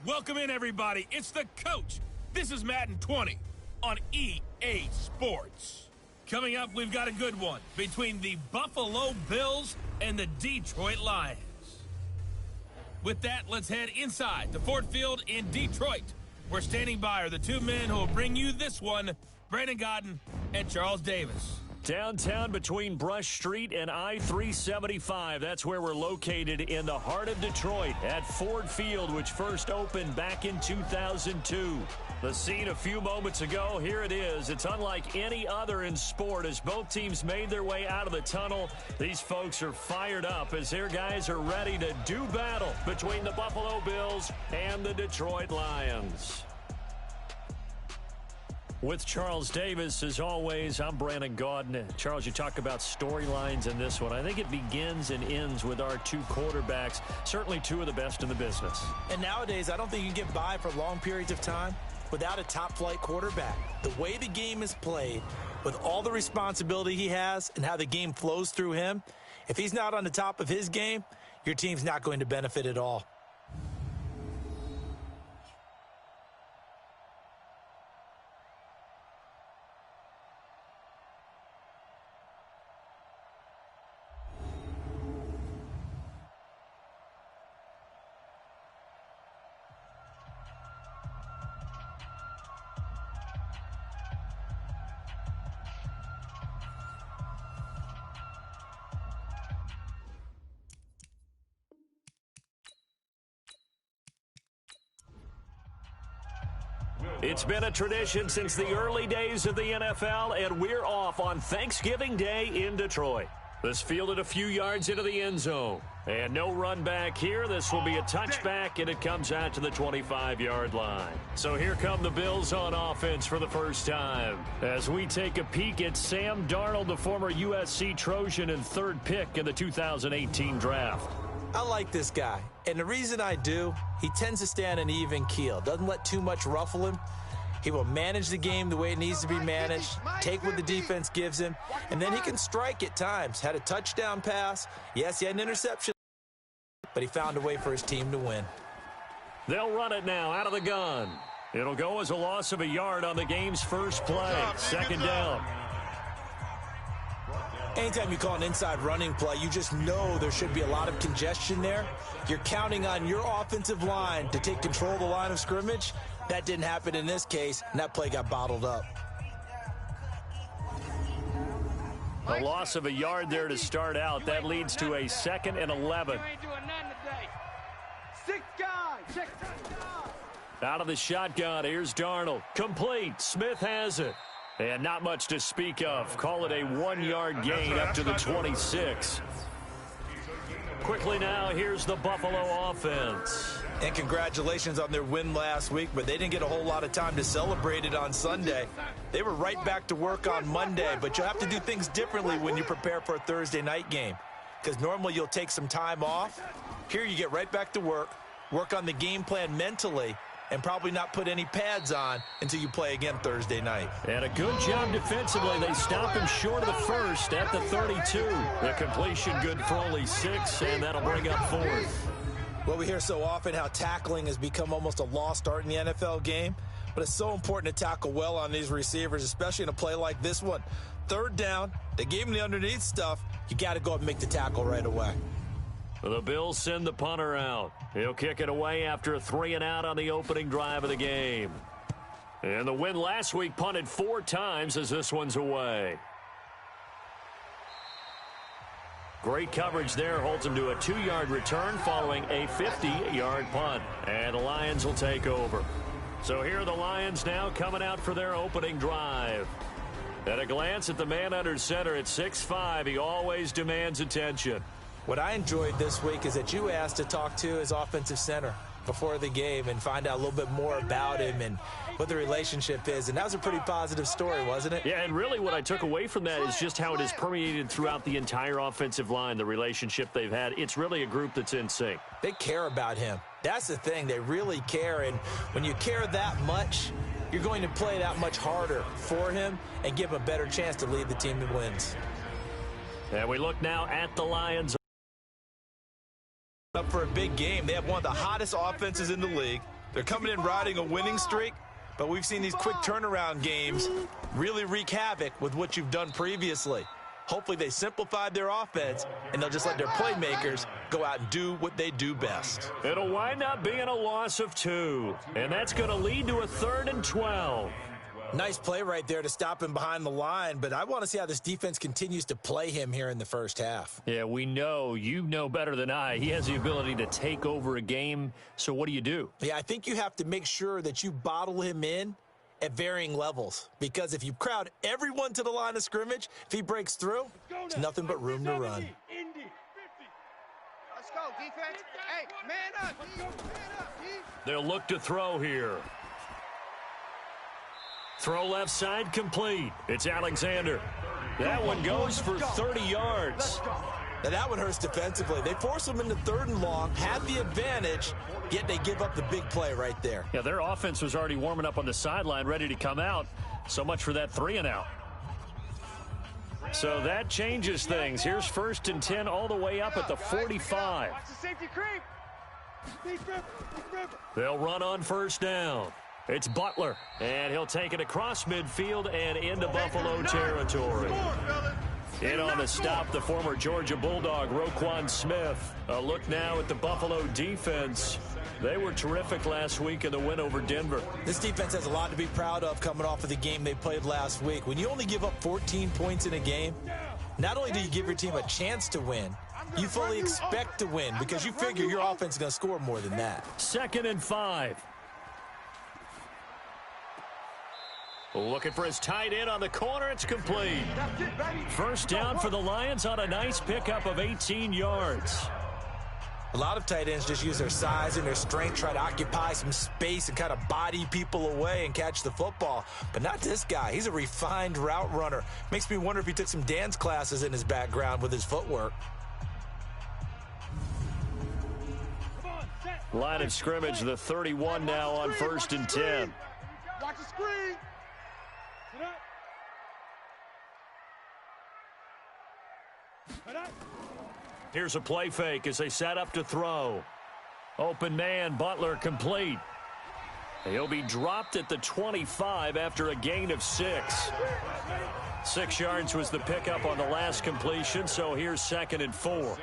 Welcome in, everybody. It's the coach. This is Madden 20 on EA Sports. Coming up, we've got a good one between the Buffalo Bills and the Detroit Lions. With that, let's head inside to Ford Field in Detroit. We're standing by are the two men who will bring you this one, Brandon Godden and Charles Davis. Downtown between Brush Street and I-375. That's where we're located in the heart of Detroit at Ford Field, which first opened back in 2002. The scene a few moments ago, here it is. It's unlike any other in sport as both teams made their way out of the tunnel. These folks are fired up as their guys are ready to do battle between the Buffalo Bills and the Detroit Lions. With Charles Davis, as always, I'm Brandon Gaudin. Charles, you talk about storylines in this one. I think it begins and ends with our two quarterbacks, certainly two of the best in the business. And nowadays, I don't think you can get by for long periods of time without a top-flight quarterback. The way the game is played, with all the responsibility he has and how the game flows through him, if he's not on the top of his game, your team's not going to benefit at all. It's been a tradition since the early days of the NFL, and we're off on Thanksgiving Day in Detroit. This fielded a few yards into the end zone. And no run back here. This will be a touchback, and it comes out to the 25-yard line. So here come the Bills on offense for the first time. As we take a peek at Sam Darnold, the former USC Trojan and third pick in the 2018 draft. I like this guy, and the reason I do, he tends to stay on an even keel. Doesn't let too much ruffle him. He will manage the game the way it needs to be managed, take what the defense gives him, and then he can strike at times. Had a touchdown pass. Yes, he had an interception, but he found a way for his team to win. They'll run it now out of the gun. It'll go as a loss of a yard on the game's first play. Second down. Anytime you call an inside running play, you just know there should be a lot of congestion there. You're counting on your offensive line to take control of the line of scrimmage. That didn't happen in this case, and that play got bottled up. A loss of a yard there to start out. That leads to a 2nd and 11. Out of the shotgun, here's Darnold. Complete. Smith has it. And not much to speak of. Call it a 1-yard gain up to the 26. Quickly now, here's the Buffalo offense. And congratulations on their win last week, but they didn't get a whole lot of time to celebrate it on Sunday. They were right back to work on Monday, but you'll have to do things differently when you prepare for a Thursday night game, because normally you'll take some time off. Here you get right back to work on the game plan mentally, and probably not put any pads on until you play again Thursday night. And a good job defensively. They stop him short of the first at the 32. The completion good for only 6, and that'll bring up 4th. Well, we hear so often how tackling has become almost a lost art in the NFL game, but it's so important to tackle well on these receivers, especially in a play like this one. 3rd down, they gave him the underneath stuff. You got to go up and make the tackle right away. The Bills send the punter out. He'll kick it away after a 3-and-out on the opening drive of the game. And the win last week punted 4 times as this one's away. Great coverage there. Holds him to a 2-yard return following a 50-yard punt. And the Lions will take over. So here are the Lions now coming out for their opening drive. At a glance at the man under center at 6'5", he always demands attention. What I enjoyed this week is that you asked to talk to his offensive center before the game and find out a little bit more about him and what the relationship is. And that was a pretty positive story, wasn't it? Yeah, and really what I took away from that is just how it has permeated throughout the entire offensive line, the relationship they've had. It's really a group that's in sync. They care about him. That's the thing. They really care. And when you care that much, you're going to play that much harder for him and give him a better chance to lead the team to wins. And we look now at the Lions. Up for a big game. They have one of the hottest offenses in the league. They're coming in riding a winning streak, but we've seen these quick turnaround games really wreak havoc with what you've done previously. Hopefully they simplified their offense, and they'll just let their playmakers go out and do what they do best. It'll wind up being a loss of 2, and that's going to lead to a 3rd and 12. Nice play right there to stop him behind the line, but I want to see how this defense continues to play him here in the first half. Yeah, we know, you know better than I, he has the ability to take over a game, so what do? Yeah, I think you have to make sure that you bottle him in at varying levels, because if you crowd everyone to the line of scrimmage, if he breaks through, there's nothing but room to run. Let's go, defense. Hey, man up. Man up. They'll look to throw here. Throw left side complete. It's Alexander. That one goes for 30 yards. Now that one hurts defensively. They force him into 3rd and long, had the advantage, yet they give up the big play right there. Yeah, their offense was already warming up on the sideline, ready to come out. So much for that 3 and out. So that changes things. Here's 1st and 10 all the way up at the 45. Watch the safety creep. They'll run on 1st down. It's Butler, and he'll take it across midfield and into Buffalo territory. In on the stop, the former Georgia Bulldog, Roquan Smith. A look now at the Buffalo defense. They were terrific last week in the win over Denver. This defense has a lot to be proud of coming off of the game they played last week. When you only give up 14 points in a game, not only do you give your team a chance to win, you fully expect to win because you figure your offense is going to score more than that. 2nd and 5. Looking for his tight end on the corner. It's complete. 1st down for the Lions on a nice pickup of 18 yards. A lot of tight ends just use their size and their strength, try to occupy some space and kind of body people away and catch the football. But not this guy. He's a refined route runner. Makes me wonder if he took some dance classes in his background with his footwork. Line of scrimmage, the 31 now on 1st and 10. Watch the screen. Here's a play fake as they set up to throw. Open man, Butler complete. He'll be dropped at the 25 after a gain of 6. 6 yards was the pickup on the last completion, so here's 2nd and 4.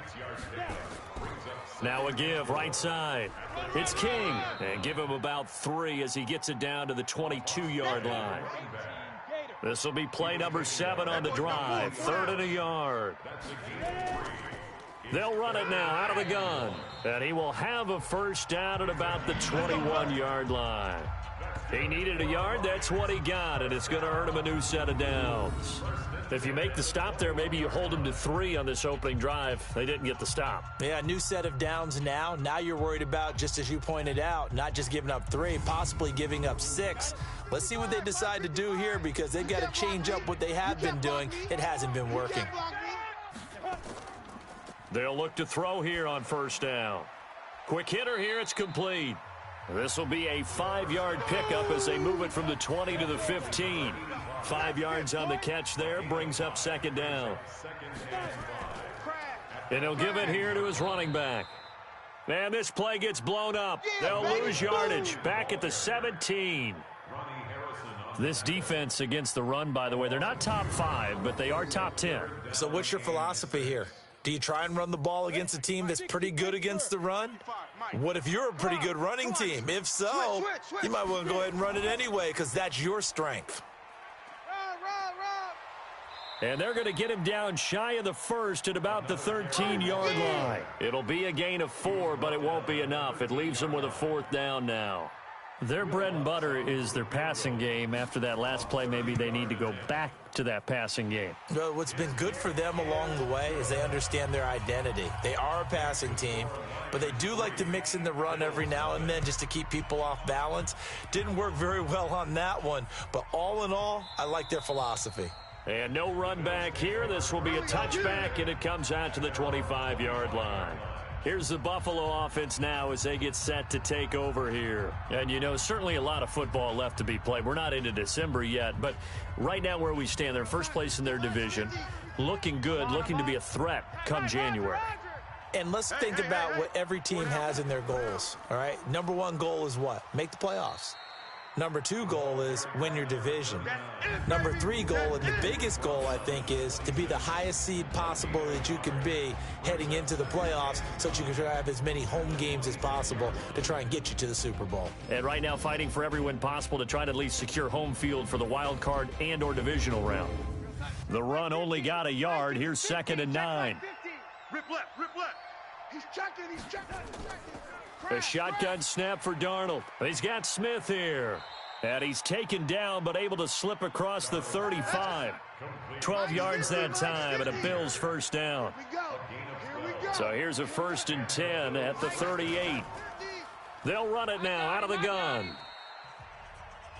Now a give right side. It's King, and give him about 3 as he gets it down to the 22-yard line. This will be play number 7 on the drive. 3rd and a yard. They'll run it now out of the gun. And he will have a 1st down at about the 21-yard line. He needed a yard. That's what he got, and it's going to earn him a new set of downs. If you make the stop there, maybe you hold him to 3 on this opening drive. They didn't get the stop. Yeah, new set of downs now. Now you're worried about, just as you pointed out, not just giving up 3, possibly giving up 6. Let's see what they decide to do here because they've got to change up what they have been doing. It hasn't been working. They'll look to throw here on 1st down. Quick hitter here. It's complete. This will be a 5-yard pickup as they move it from the 20 to the 15. 5 yards on the catch there brings up 2nd down. And he'll give it here to his running back. And this play gets blown up. They'll lose yardage. Back at the 17. This defense against the run, by the way, they're not top 5, but they are top 10. So what's your philosophy here? Do you try and run the ball against a team that's pretty good against the run? What if you're a pretty good running team? If so, you might want to go ahead and run it anyway because that's your strength. And they're going to get him down shy of the 1st at about the 13-yard line. It'll be a gain of 4, but it won't be enough. It leaves them with a 4th down now. Their bread and butter is their passing game. After that last play, maybe they need to go back to that passing game. Well, what's been good for them along the way is they understand their identity. They are a passing team, but they do like to mix in the run every now and then just to keep people off balance. Didn't work very well on that one, but all in all, I like their philosophy. And no run back here. This will be a touchback, and it comes out to the 25-yard line. Here's the Buffalo offense now as they get set to take over here. And, you know, certainly a lot of football left to be played. We're not into December yet, but right now where we stand, they're first place in their division, looking good, looking to be a threat come January. And let's think about what every team has in their goals, all right? Number one goal is what? Make the playoffs. Number two goal is win your division. Number three goal, and the biggest goal, I think, is to be the highest seed possible that you can be heading into the playoffs so that you can have as many home games as possible to try and get you to the Super Bowl. And right now fighting for every win possible to try to at least secure home field for the wild card and or divisional round. The run only got a yard. Here's 2nd and 9. Rip left, rip left. He's checking, he's checking. A shotgun snap for Darnold. He's got Smith here. And he's taken down but able to slip across the 35. 12 yards that time and a Bills first down. So here's a 1st and 10 at the 38. They'll run it now out of the gun.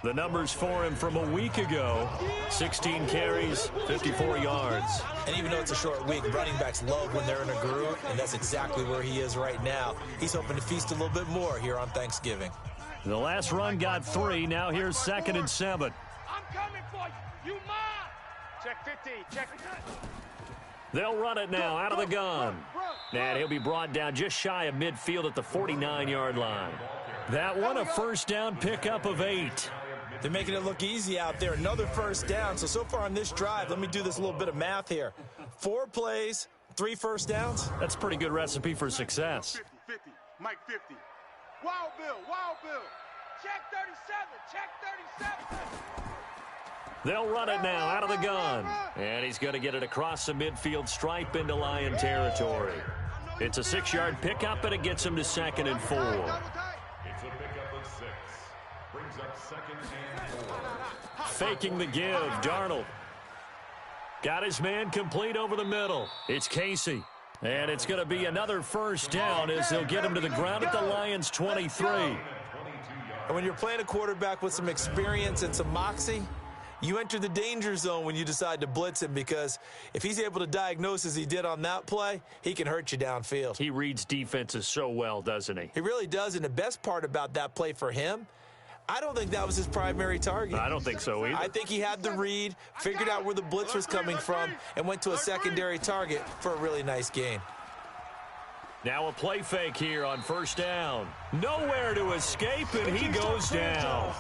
The numbers for him from a week ago, 16 carries, 54 yards. And even though it's a short week, running backs love when they're in a groove, and that's exactly where he is right now. He's hoping to feast a little bit more here on Thanksgiving. The last run got 3. Now here's 2nd and 7. I'm coming for you. You mine. Check 50. Check 50. They'll run it now out of the gun. And he'll be brought down just shy of midfield at the 49-yard line. That one a first down pickup of 8. They're making it look easy out there. Another first down. So far on this drive, let me do this little bit of math here. 4 plays, 3 first downs. That's a pretty good recipe for success. 50, Mike 50. Wild Bill, Wild Bill. Check 37, check 37. They'll run it now out of the gun. And he's going to get it across the midfield stripe into Lion territory. It's a 6-yard pickup, and it gets him to 2nd and 4. It's a pickup of 6. Brings up 2nd and 4. Faking the give, Darnold. Got his man complete over the middle. It's Casey. And it's going to be another first down as they'll get him to the ground at the Lions' 23. And when you're playing a quarterback with some experience and some moxie, you enter the danger zone when you decide to blitz him, because if he's able to diagnose as he did on that play, he can hurt you downfield. He reads defenses so well, doesn't he? He really does, and the best part about that play for him, I don't think that was his primary target. I don't think so either. I think he had the read, figured out where the blitz was coming from, and went to a secondary target for a really nice gain. Now a play fake here on first down. Nowhere to escape, and he goes down.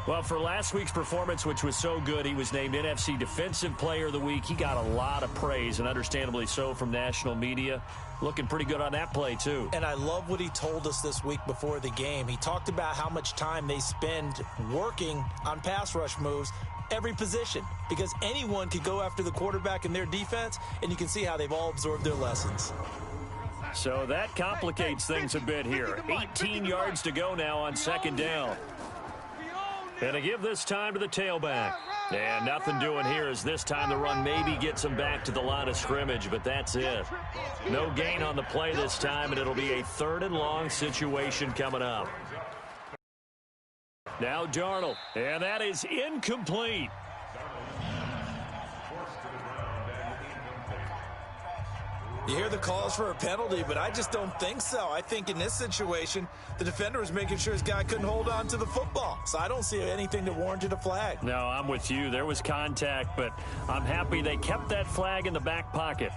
Well, for last week's performance, which was so good, he was named NFC Defensive Player of the Week. He got a lot of praise, and understandably so, from national media. Looking pretty good on that play, too. And I love what he told us this week before the game. He talked about how much time they spend working on pass rush moves, every position, because anyone could go after the quarterback in their defense, and you can see how they've all absorbed their lessons. So that complicates things a bit here. 18 yards to go now on 2nd down. And to give this time to the tailback. And nothing doing here as this time the run maybe gets him back to the line of scrimmage, but that's it. No gain on the play this time, and it'll be a 3rd and long situation coming up. Now Darnold, and that is incomplete. You hear the calls for a penalty, but I just don't think so. I think in this situation, the defender was making sure his guy couldn't hold on to the football. So I don't see anything that warranted a flag. No, I'm with you. There was contact, but I'm happy they kept that flag in the back pocket.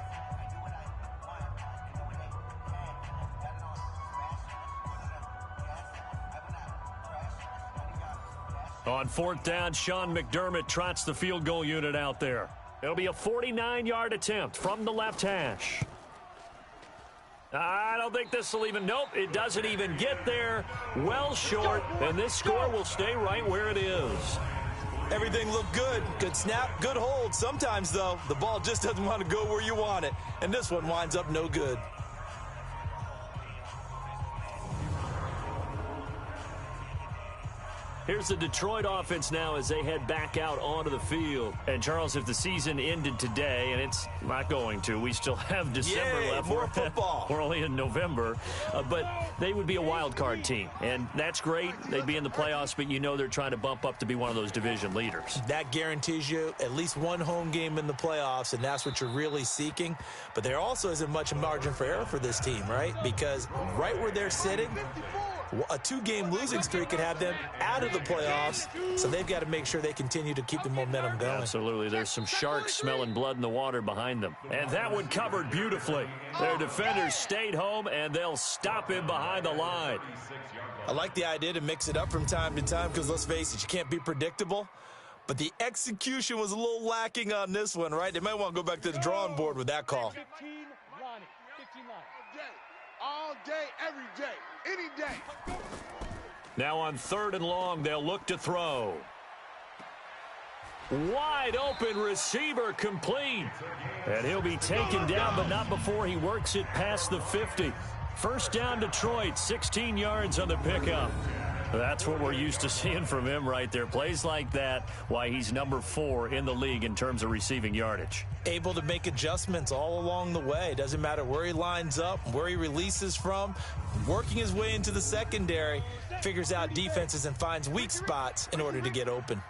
On 4th down, Sean McDermott trots the field goal unit out there. It'll be a 49-yard attempt from the left hash. I don't think this will even, nope, it doesn't even get there. Well short, and this score will stay right where it is. Everything looked good. Good snap, good hold. Sometimes, though, the ball just doesn't want to go where you want it, and this one winds up no good. Here's the Detroit offense now as they head back out onto the field. And, Charles, if the season ended today, and it's not going to, we still have December left. More football. We're only in November. But they would be a wild card team. And that's great. They'd be in the playoffs, but you know they're trying to bump up to be one of those division leaders. That guarantees you at least one home game in the playoffs, and that's what you're really seeking. But there also isn't much margin for error for this team, right? Because right where they're sitting, A 2-game losing streak could have them out of the playoffs, so they've got to make sure they continue to keep the momentum going. Absolutely. There's some sharks smelling blood in the water behind them. And that one covered beautifully. Their defenders stayed home, and they'll stop him behind the line. I like the idea to mix it up from time to time because, let's face it, you can't be predictable. But the execution was a little lacking on this one, right? They might want to go back to the drawing board with that call. 15 line. All day, every day, any day. Now on 3rd and long, they'll look to throw. Wide open receiver complete. And he'll be taken down, but not before he works it past the 50. First down, Detroit, 16 yards on the pickup. That's what we're used to seeing from him right there. Plays like that, why he's number 4 in the league in terms of receiving yardage. Able to make adjustments all along the way. Doesn't matter where he lines up, where he releases from. Working his way into the secondary, figures out defenses and finds weak spots in order to get open.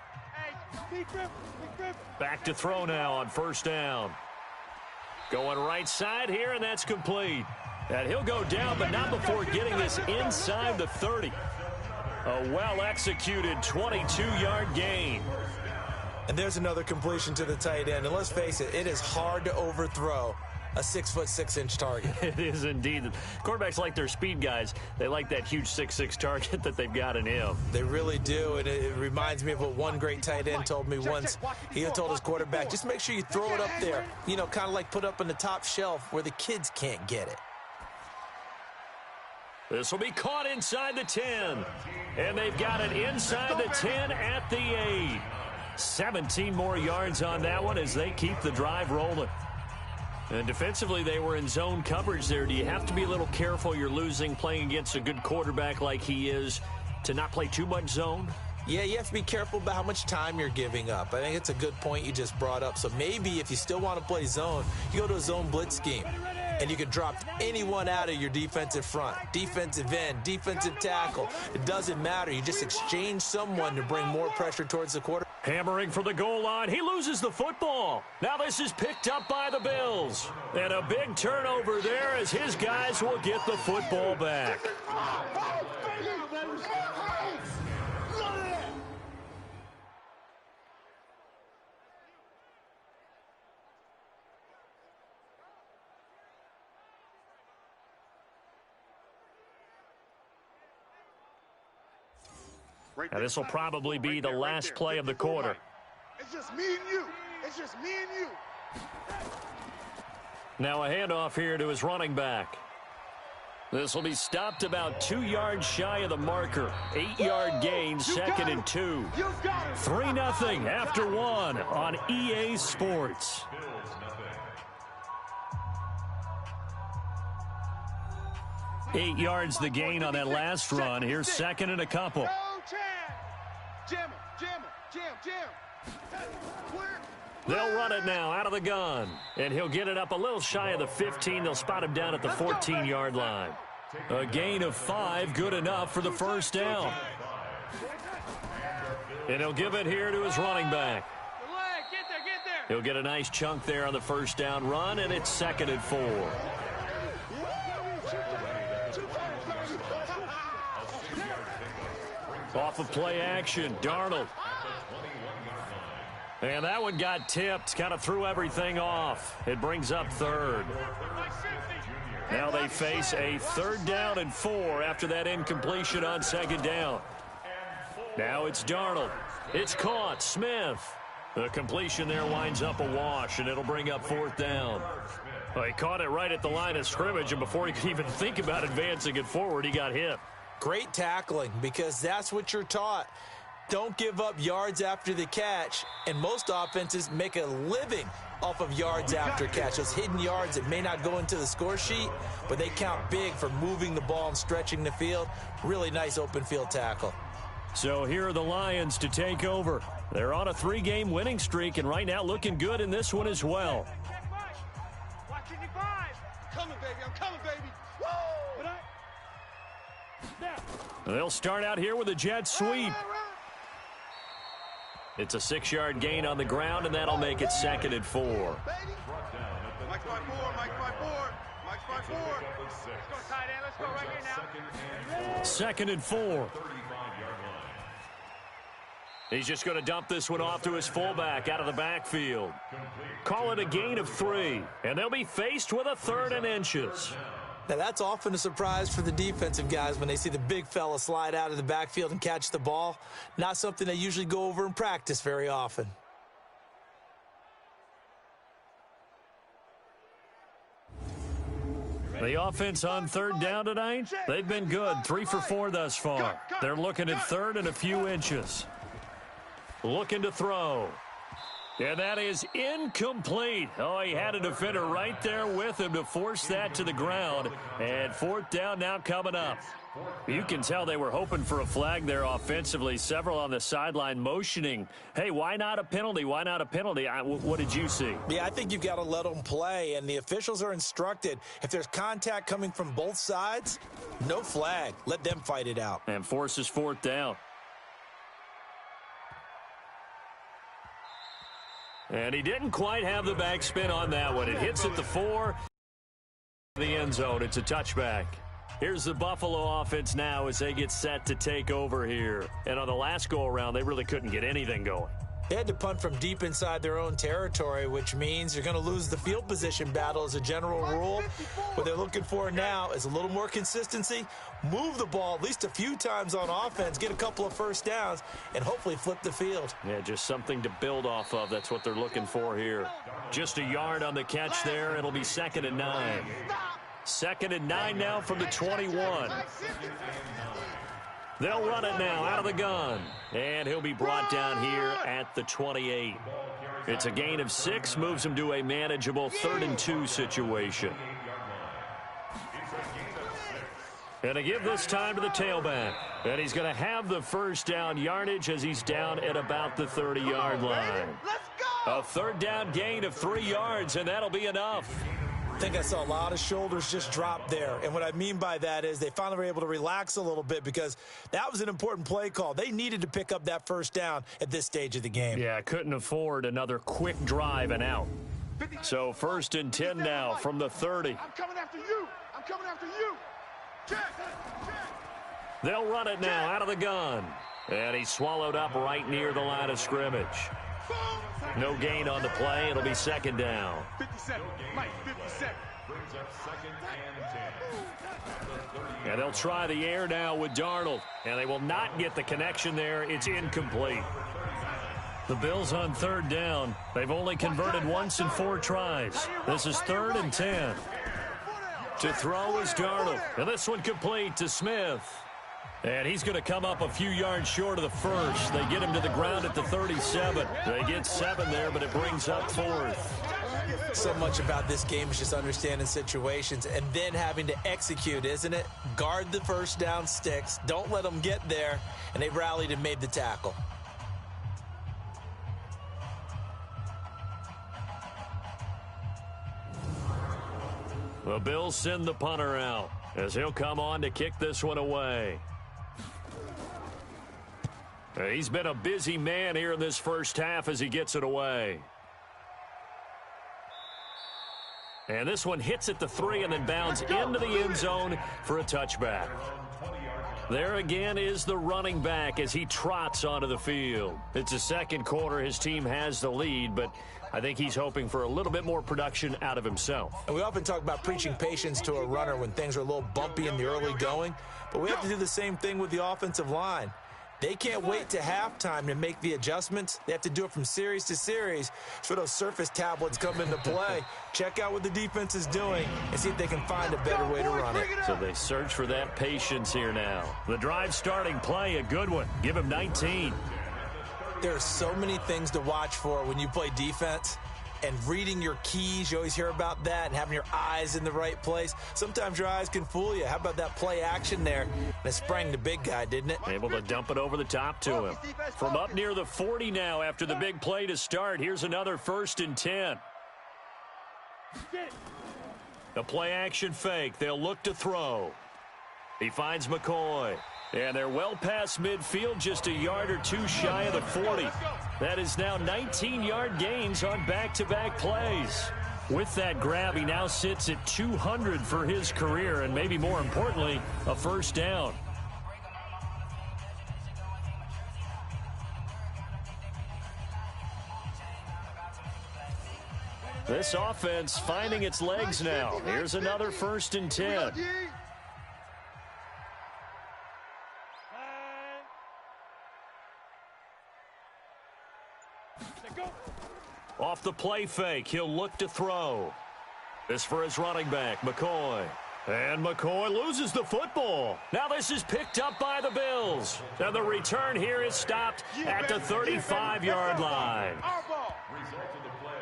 Back to throw now on 1st down. Going right side here, and that's complete. And he'll go down, but not before getting this inside the 30. A well-executed 22-yard gain. And there's another completion to the tight end. And let's face it, it is hard to overthrow a 6'6" target. It is indeed. Quarterbacks like their speed guys. They like that huge 6'6" target that they've got in him. They really do. And it reminds me of what one great tight end told me once. He had told his quarterback, just make sure you throw it up there. You know, kind of like put up on the top shelf where the kids can't get it. This will be caught inside the 10. And they've got it inside the 10 at the 8. 17 more yards on that one as they keep the drive rolling. And defensively, they were in zone coverage there. Do you have to be a little careful you're losing playing against a good quarterback like he is to not play too much zone? Yeah, you have to be careful about how much time you're giving up. I think it's a good point you just brought up. So maybe if you still want to play zone, you go to a zone blitz scheme. And you can drop anyone out of your defensive front, defensive end, defensive tackle. It doesn't matter. You just exchange someone to bring more pressure towards the quarterback. Hammering for the goal line. He loses the football. Now this is picked up by the Bills. And a big turnover there as his guys will get the football back. Now this will probably be the last play of the quarter. It's just me and you. It's just me and you. Now a handoff here to his running back. This will be stopped about 2 yards shy of the marker. 8-yard gain, 2nd and 2. 3-0 after 1 on EA Sports. 8 yards the gain on that last run. Here's 2nd and a couple. They'll run it now out of the gun. And he'll get it up a little shy of the 15. They'll spot him down at the 14-yard line. A gain of 5, good enough for the first down. And he'll give it here to his running back. He'll get a nice chunk there on the first down run, and it's 2nd and 4. Off of play action, Darnold. And that one got tipped, kind of threw everything off. It brings up 3rd. Now they face a 3rd down and 4 after that incompletion on 2nd down. Now it's Darnold. It's caught. Smith. The completion there winds up a wash, and it'll bring up 4th down. Well, he caught it right at the line of scrimmage, and before he could even think about advancing it forward, he got hit. Great tackling, because that's what you're taught. Don't give up yards after the catch, and most offenses make a living off of yards after catch. Those hidden yards that may not go into the score sheet, but they count big for moving the ball and stretching the field. Really nice open field tackle. So here are the Lions to take over. They're on a 3-game winning streak, and right now looking good in this one as well. Coming, baby. I'm coming, baby. Woo! They'll start out here with a jet sweep. It's a 6-yard gain on the ground, and that'll make it 2nd and 4. Mike my board. Mike's front It's a four. pickup of 6. Let's go, tight end. Let's go Brings right up here now. second and 4. 2nd and 4. 35-yard line. He's just going to dump this one off to his fullback out of the backfield. Call it a gain of 3, and they'll be faced with a 3rd and inches. Now, that's often a surprise for the defensive guys when they see the big fella slide out of the backfield and catch the ball. Not something they usually go over in practice very often. The offense on 3rd down tonight, they've been good. 3 for 4 thus far. They're looking at 3rd and a few inches. Looking to throw. And that is incomplete. Oh, he had a defender right there with him to force that to the ground. And 4th down now coming up. You can tell they were hoping for a flag there offensively. Several on the sideline motioning, hey, why not a penalty? Why not a penalty? What did you see? Yeah, I think you've got to let them play, and the officials are instructed. If there's contact coming from both sides, no flag. Let them fight it out. And forces 4th down. And he didn't quite have the backspin on that one. It hits at the 4. The end zone. It's a touchback. Here's the Buffalo offense now as they get set to take over here. And on the last go-around, they really couldn't get anything going. They had to punt from deep inside their own territory, which means you're going to lose the field position battle as a general rule. What they're looking for now is a little more consistency, move the ball at least a few times on offense, get a couple of first downs, and hopefully flip the field. Yeah, just something to build off of. That's what they're looking for here. Just a yard on the catch there. It'll be 2nd and 9. 2nd and 9 now from the 21. They'll run it now out of the gun. And he'll be brought down here at the 28. It's a gain of 6, moves him to a manageable 3rd and 2 situation. And to give this time to the tailback. And he's going to have the first down yardage as he's down at about the 30-yard line. A 3rd down gain of 3 yards, and that'll be enough. I think I saw a lot of shoulders just drop there. And what I mean by that is they finally were able to relax a little bit because that was an important play call. They needed to pick up that first down at this stage of the game. Yeah, couldn't afford another quick drive and out. So 1st and 10 now from the 30. I'm coming after you. I'm coming after you. Check. They'll run it now out of the gun. And he's swallowed up right near the line of scrimmage. No gain on the play. It'll be 2nd down. 57. Mike, 57. Brings up 2nd and 10. And they'll try the air now with Darnold. And they will not get the connection there. It's incomplete. The Bills on 3rd down. They've only converted once in 4 tries. This is 3rd and 10. To throw is Darnold. And this one complete to Smith. And he's going to come up a few yards short of the first. They get him to the ground at the 37. They get 7 there, but it brings up 4th. So much about this game is just understanding situations and then having to execute, isn't it? Guard the first down sticks. Don't let them get there. And they rallied and made the tackle. The Bills send the punter out as he'll come on to kick this one away. He's been a busy man here in this first half as he gets it away. And this one hits at the 3 and then bounds into the end zone for a touchback. There again is the running back as he trots onto the field. It's the 2nd quarter. His team has the lead, but I think he's hoping for a little bit more production out of himself. And we often talk about preaching patience to a runner when things are a little bumpy in the early going, but we have to do the same thing with the offensive line. They can't wait to halftime to make the adjustments. They have to do it from series to series. So those surface tablets come into play. Check out what the defense is doing and see if they can find a better way to run it. So they search for that patience here now. The drive starting play, a good one. Give him 19. There are so many things to watch for when you play defense. And reading your keys, you always hear about that, and having your eyes in the right place. Sometimes your eyes can fool you. How about that play action there? And it sprang the big guy, didn't it? Able to dump it over the top to him. From up near the 40 now after the big play to start, here's another 1st and 10. A play action fake. They'll look to throw. He finds McCoy. And they're well past midfield, just a yard or 2 shy of the 40. That is now 19-yard gains on back-to-back plays. With that grab, he now sits at 200 for his career, and maybe more importantly, a first down. This offense finding its legs now. Here's another 1st and 10. Off the play fake, he'll look to throw. This for his running back, McCoy. And McCoy loses the football. Now this is picked up by the Bills. And the return here is stopped at the 35-yard line.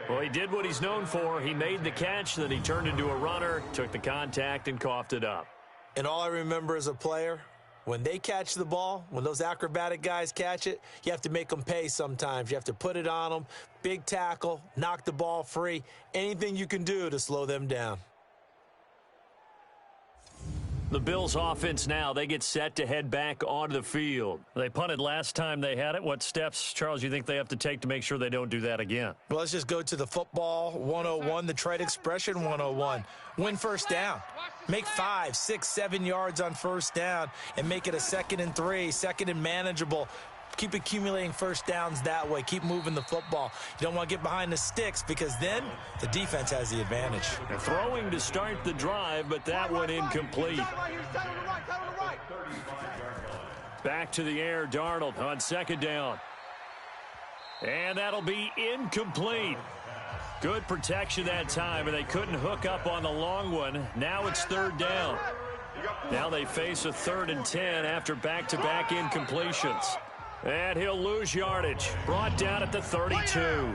Well, he did what he's known for. He made the catch, then he turned into a runner, took the contact, and coughed it up. And all I remember as a player, when they catch the ball, when those acrobatic guys catch it, you have to make them pay sometimes. You have to put it on them, big tackle, knock the ball free, anything you can do to slow them down. The Bills offense now, they get set to head back onto the field. They punted last time they had it. What steps, Charles, you think they have to take to make sure they don't do that again? Well, let's just go to the football 101, the trade expression 101. Win first down. Make 5, 6, 7 yards on first down and make it a 2nd and 3, 2nd and manageable. Keep accumulating first downs that way. Keep moving the football. You don't want to get behind the sticks because then the defense has the advantage. Throwing to start the drive, but that one incomplete. Back to the air, Darnold on 2nd down. And that'll be incomplete. Good protection that time, and they couldn't hook up on the long one. Now it's 3rd down. Now they face a 3rd and 10 after back-to-back incompletions. And he'll lose yardage. Brought down at the 32.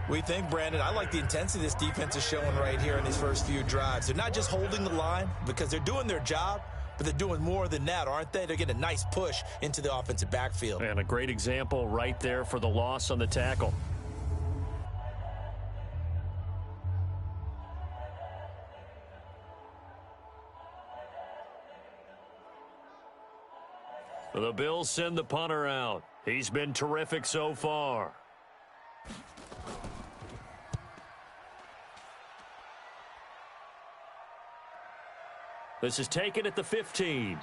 We think, Brandon, I like the intensity this defense is showing right here in these first few drives. They're not just holding the line because they're doing their job, but they're doing more than that, aren't they? They're getting a nice push into the offensive backfield. And a great example right there for the loss on the tackle. The Bills send the punter out. He's been terrific so far. This is taken at the 15.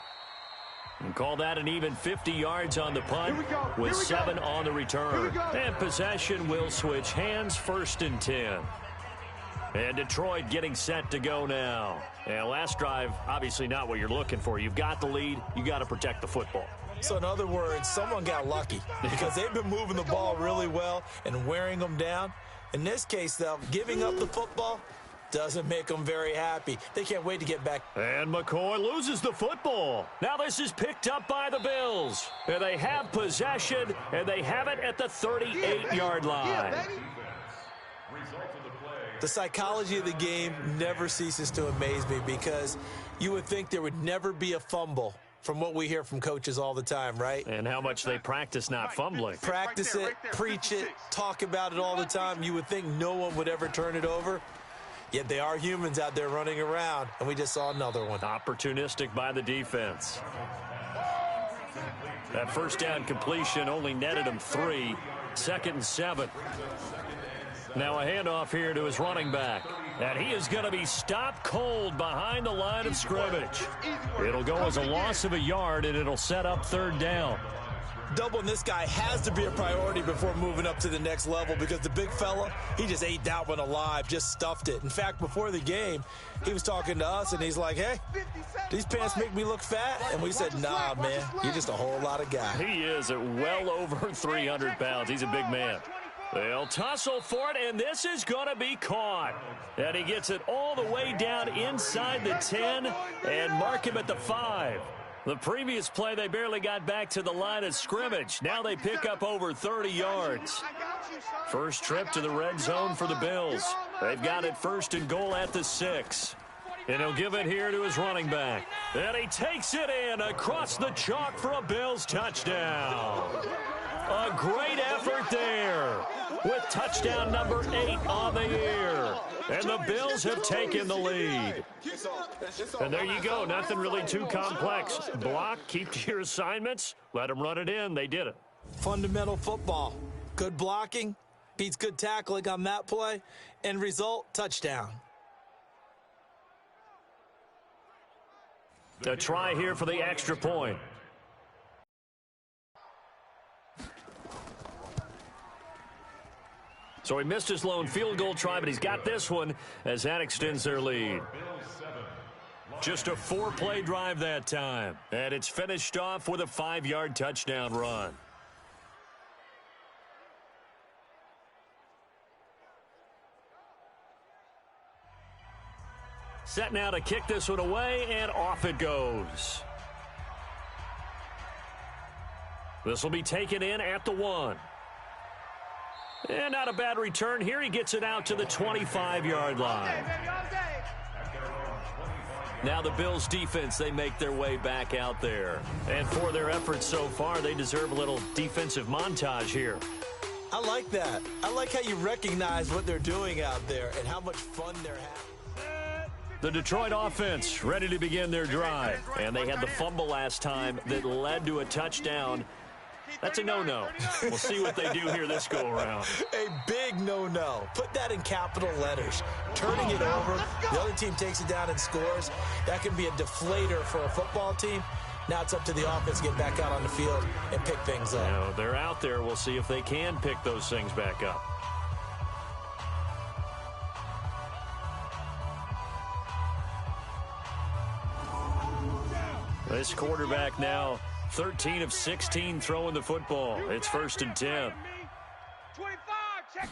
And call that an even 50 yards on the punt with 7 on the return. And possession will switch hands, 1st and 10. And Detroit getting set to go now. And last drive, obviously not what you're looking for. You've got the lead. You got to protect the football. So in other words, someone got lucky because they've been moving the ball really well and wearing them down. In this case, though, giving up the football doesn't make them very happy. They can't wait to get back. And McCoy loses the football. Now this is picked up by the Bills. And they have possession, and they have it at the 38-yard line. The psychology of the game never ceases to amaze me because you would think there would never be a fumble from what we hear from coaches all the time, right? And how much they practice not fumbling. Practice it, preach it, talk about it all the time. You would think no one would ever turn it over. Yet they are humans out there running around, and we just saw another one. Opportunistic by the defense. That first down completion only netted him 3. 2nd and 7. Now a handoff here to his running back. And he is going to be stopped cold behind the line of scrimmage. It'll go as a loss of a yard, and it'll set up 3rd down. Doubling this guy has to be a priority before moving up to the next level because the big fella, he just ate that one alive, just stuffed it. In fact, before the game, he was talking to us, and he's like, hey, these pants make me look fat? And we said, nah, man, you're just a whole lot of guy. He is at well over 300 pounds. He's a big man. They'll tussle for it, and this is going to be caught. And he gets it all the way down inside the 10 and mark him at the 5. The previous play, they barely got back to the line of scrimmage. Now they pick up over 30 yards. First trip to the red zone for the Bills. They've got it 1st and goal at the 6. And he'll give it here to his running back. And he takes it in across the chalk for a Bills touchdown. A great effort there with touchdown number 8 on the year. And the Bills have taken the lead. And there you go. Nothing really too complex. Block, keep to your assignments, let them run it in. They did it. Fundamental football. Good blocking, Beats good tackling on that play. End result, touchdown. A try here for the extra point. So he missed his lone field goal try, but he's got this one as that extends their lead. Just a 4-play drive that time. And it's finished off with a 5-yard touchdown run. Set now to kick this one away, and off it goes. This will be taken in at the 1. And not a bad return here. He gets it out to the 25-yard line. Now the Bills defense, they make their way back out there. And for their efforts so far, they deserve a little defensive montage here. I like that. I like how you recognize what they're doing out there and how much fun they're having. The Detroit offense ready to begin their drive. And they had the fumble last time that led to a touchdown. That's a no-no. We'll see what they do here this go-around. A big no-no. Put that in capital letters. Turning it over, the other team takes it down and scores. That can be a deflator for a football team. Now it's up to the offense to get back out on the field and pick things up. You know, they're out there. We'll see if they can pick those things back up. This quarterback now 13 of 16 throwing the football. It's 1st and 10. 25, check,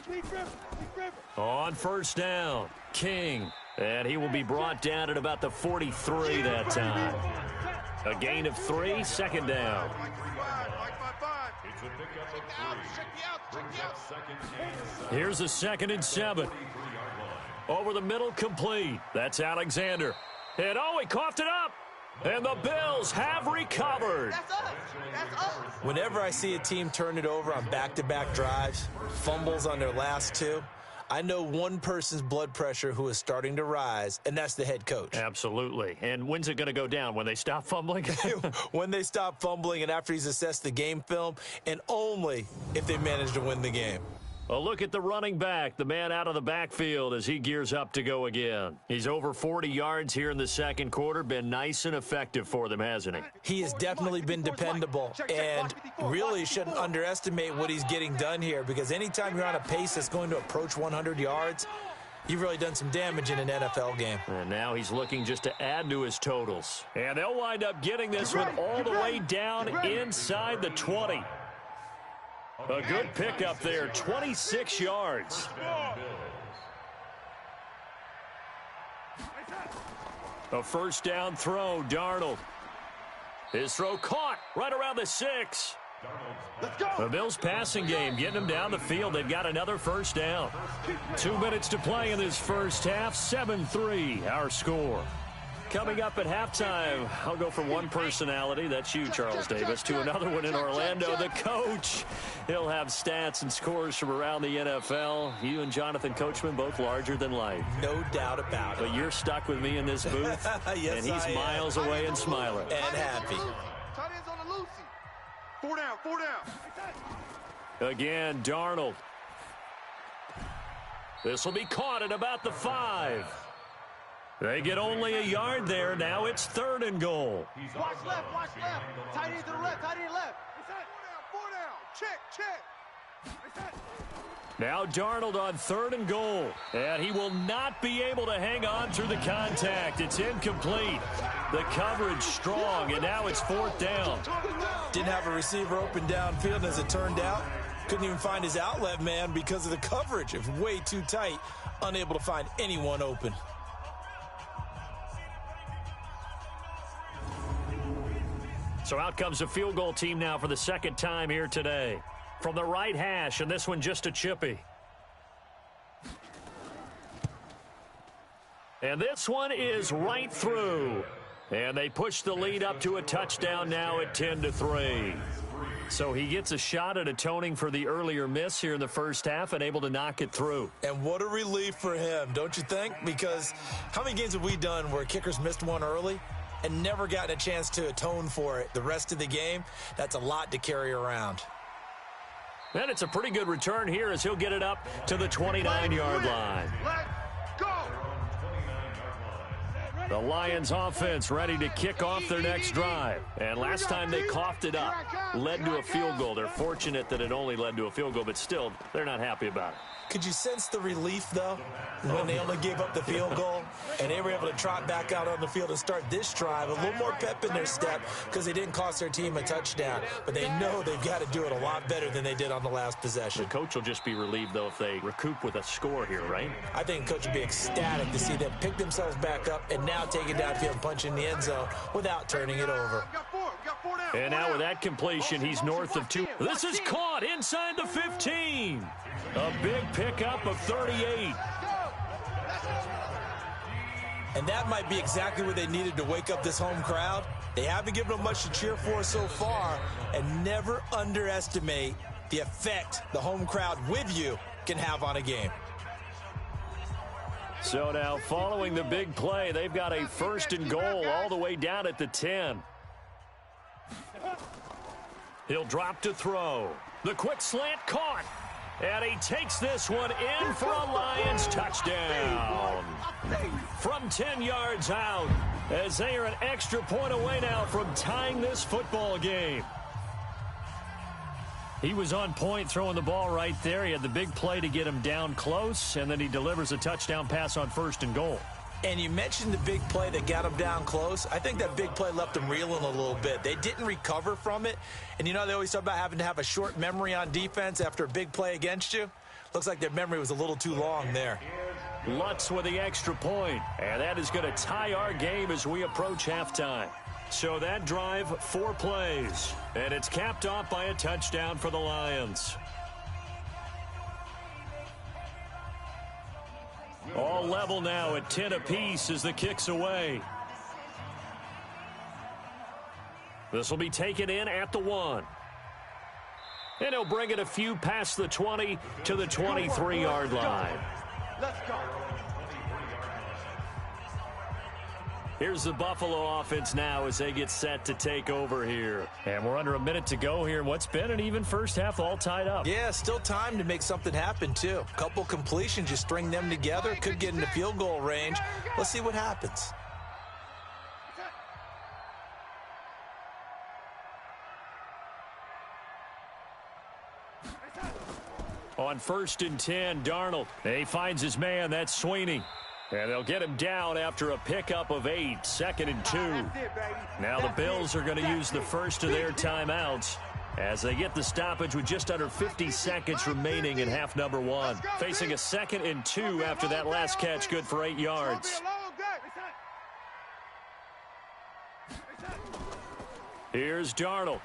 On first down, King. And he will be brought down at about the 43 that time. A gain of 3, 2nd down. Here's a 2nd and 7. Over the middle, complete. That's Alexander. And oh, he coughed it up. And the Bills have recovered. That's us. That's us. Whenever I see a team turn it over on back-to-back drives, fumbles on their last 2, I know one person's blood pressure who is starting to rise, and that's the head coach. Absolutely. And when's it going to go down? When they stop fumbling? When they stop fumbling and after he's assessed the game film, and only if they manage to win the game. A look at the running back, the man out of the backfield as he gears up to go again. He's over 40 yards here in the 2nd quarter. Been nice and effective for them, hasn't he? He has definitely been dependable, and really shouldn't underestimate what he's getting done here, because anytime you're on a pace that's going to approach 100 yards, you've really done some damage in an NFL game. And now he's looking just to add to his totals. And they'll wind up getting this one all the way down inside the 20. A good pickup there, 26 yards. A 1st down throw, Darnold. His throw caught right around the 6. The Bills passing game getting them down the field. They've got another 1st down. 2 minutes to play in this first half. 7-3 our score. Coming up at halftime, I'll go from one personality, that's you, Charles Davis, to another one in Orlando, the coach. He'll have stats and scores from around the NFL. You and Jonathan Coachman, both larger than life. No doubt about it. But you're stuck with me in this booth, yes, and he's miles away and smiling. And happy. Tight ends on the Lucy. 4 down, 4 down. Again, Darnold. This will be caught at about the 5. They get only a yard there. Now it's 3rd and goal. Watch left, watch left. Tight end to the left, tight end left. 4 down, check. Now Darnold on 3rd and goal. And he will not be able to hang on through the contact. It's incomplete. The coverage strong, and now it's 4th down. Didn't have a receiver open downfield, and as it turned out, couldn't even find his outlet man because of the coverage. It was way too tight, unable to find anyone open. So out comes the field goal team now for the 2nd time here today. From the right hash, and this one just a chippy. And this one is right through. And they push the lead up to a touchdown now at 10-3. So he gets a shot at atoning for the earlier miss here in the first half and able to knock it through. And what a relief for him, don't you think? Because how many games have we done where kickers missed one early and never gotten a chance to atone for it the rest of the game? That's a lot to carry around. And it's a pretty good return here as he'll get it up to the 29-yard line. Let's go. The Lions offense ready to kick off their next drive. And last time they coughed it up, led to a field goal. They're fortunate that it only led to a field goal, but still, they're not happy about it. Could you sense the relief, though, when they only gave up the field goal and they were able to trot back out on the field and start this drive? A little more pep in their step because they didn't cost their team a touchdown. But they know they've got to do it a lot better than they did on the last possession. The coach will just be relieved, though, if they recoup with a score here, right? I think the coach would be ecstatic to see them pick themselves back up and now take it downfield and punch in the end zone without turning it over. And now with that completion, he's north of 2. This is caught inside the 15. A big pickup of 38. And that might be exactly what they needed to wake up this home crowd. They haven't given them much to cheer for so far, and never underestimate the effect the home crowd with you can have on a game. So now following the big play, they've got a 1st and goal all the way down at the 10. He'll drop to throw. The quick slant caught. And he takes this one in for a Lions touchdown. From 10 yards out, as they are an extra point away now from tying this football game. He was on point throwing the ball right there. He had the big play to get him down close, and then he delivers a touchdown pass on 1st and goal. And you mentioned the big play that got him down close. I think that big play left them reeling a little bit. They didn't recover from it. And you know they always talk about having to have a short memory on defense after a big play against you. Looks like their memory was a little too long there. Lutz with the extra point. And that is going to tie our game as we approach halftime. So that drive, 4 plays. And it's capped off by a touchdown for the Lions. All level now at 10 apiece as the kick's away. This will be taken in at the 1. And he'll bring it a few past the 20 to the 23-yard line. Let's go. Here's the Buffalo offense now as they get set to take over here. And we're under a minute to go here in what's been an even first half, all tied up. Yeah, still time to make something happen, too. A couple completions, you string them together, could get into field goal range. Let's see what happens. On 1st and 10, Darnold. He finds his man, that's Sweeney. And they'll get him down after a pickup of 8, 2nd and 2. Now the Bills are going to use the first of their timeouts as they get the stoppage with just under 50 seconds remaining in half number 1. Facing a 2nd and 2 after that last catch, good for 8 yards. Here's Darnold.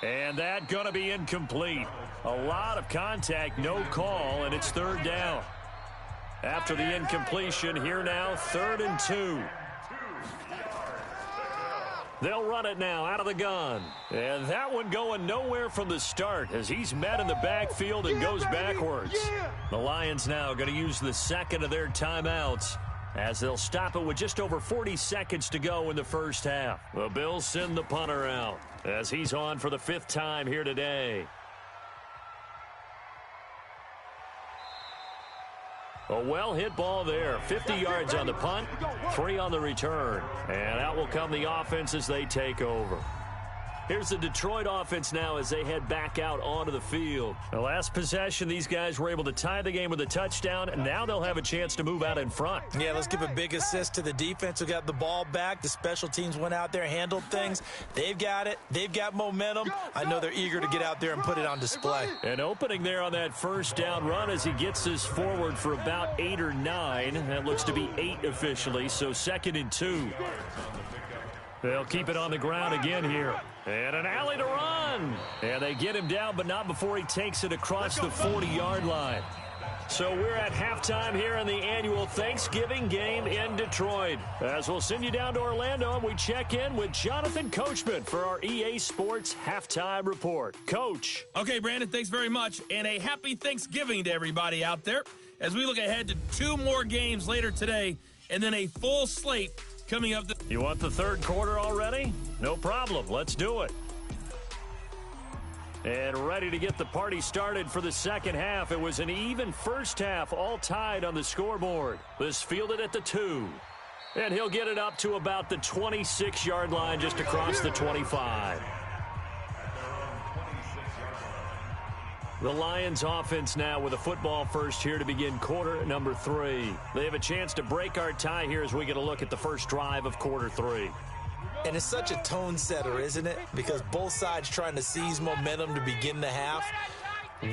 And that going to be incomplete. A lot of contact, no call, and it's 3rd down. After the incompletion, here now, 3rd and 2. They'll run it now out of the gun. And that one going nowhere from the start as he's met in the backfield and goes backwards. The Lions now going to use the 2nd of their timeouts as they'll stop it with just over 40 seconds to go in the first half. The Bills send the punter out as he's on for the 5th time here today. A well-hit ball there. 50 yards on the punt, 3 on the return. And out will come the offense as they take over. Here's the Detroit offense now as they head back out onto the field. The last possession, these guys were able to tie the game with a touchdown, and now they'll have a chance to move out in front. Yeah, let's give a big assist to the defense who got the ball back. The special teams went out there, handled things. They've got it. They've got momentum. I know they're eager to get out there and put it on display. An opening there on that 1st down run as he gets this forward for about 8 or 9. That looks to be 8 officially, so 2nd and 2. They'll keep it on the ground again here. And an alley to run. And they get him down, but not before he takes it across the 40-yard line. So we're at halftime here in the annual Thanksgiving game in Detroit. As we'll send you down to Orlando, and we check in with Jonathan Coachman for our EA Sports Halftime Report. Coach. Okay, Brandon, thanks very much. And a happy Thanksgiving to everybody out there as we look ahead to 2 more games later today and then a full slate coming up. You want the 3rd quarter already? No problem. Let's do it. And ready to get the party started for the second half. It was an even first half, all tied on the scoreboard. This fielded at the 2. And he'll get it up to about the 26-yard line, just across the 25. The Lions offense now with a football first here to begin quarter number 3. They have a chance to break our tie here as we get a look at the first drive of quarter 3. And it's such a tone setter, isn't it? Because both sides trying to seize momentum to begin the half.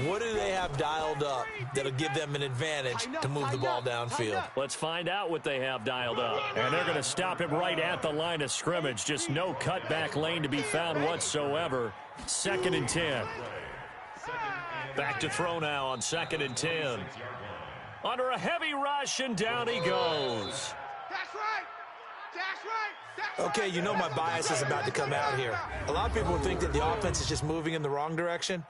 What do they have dialed up that'll give them an advantage to move the ball downfield? Let's find out what they have dialed up. And they're going to stop him right at the line of scrimmage. Just no cutback lane to be found whatsoever. 2nd and 10. Back to throw now on 2nd and 10. Under a heavy rush, and down he goes. That's right. That's right. Okay, you know my bias is about to come out here. A lot of people think that the offense is just moving in the wrong direction.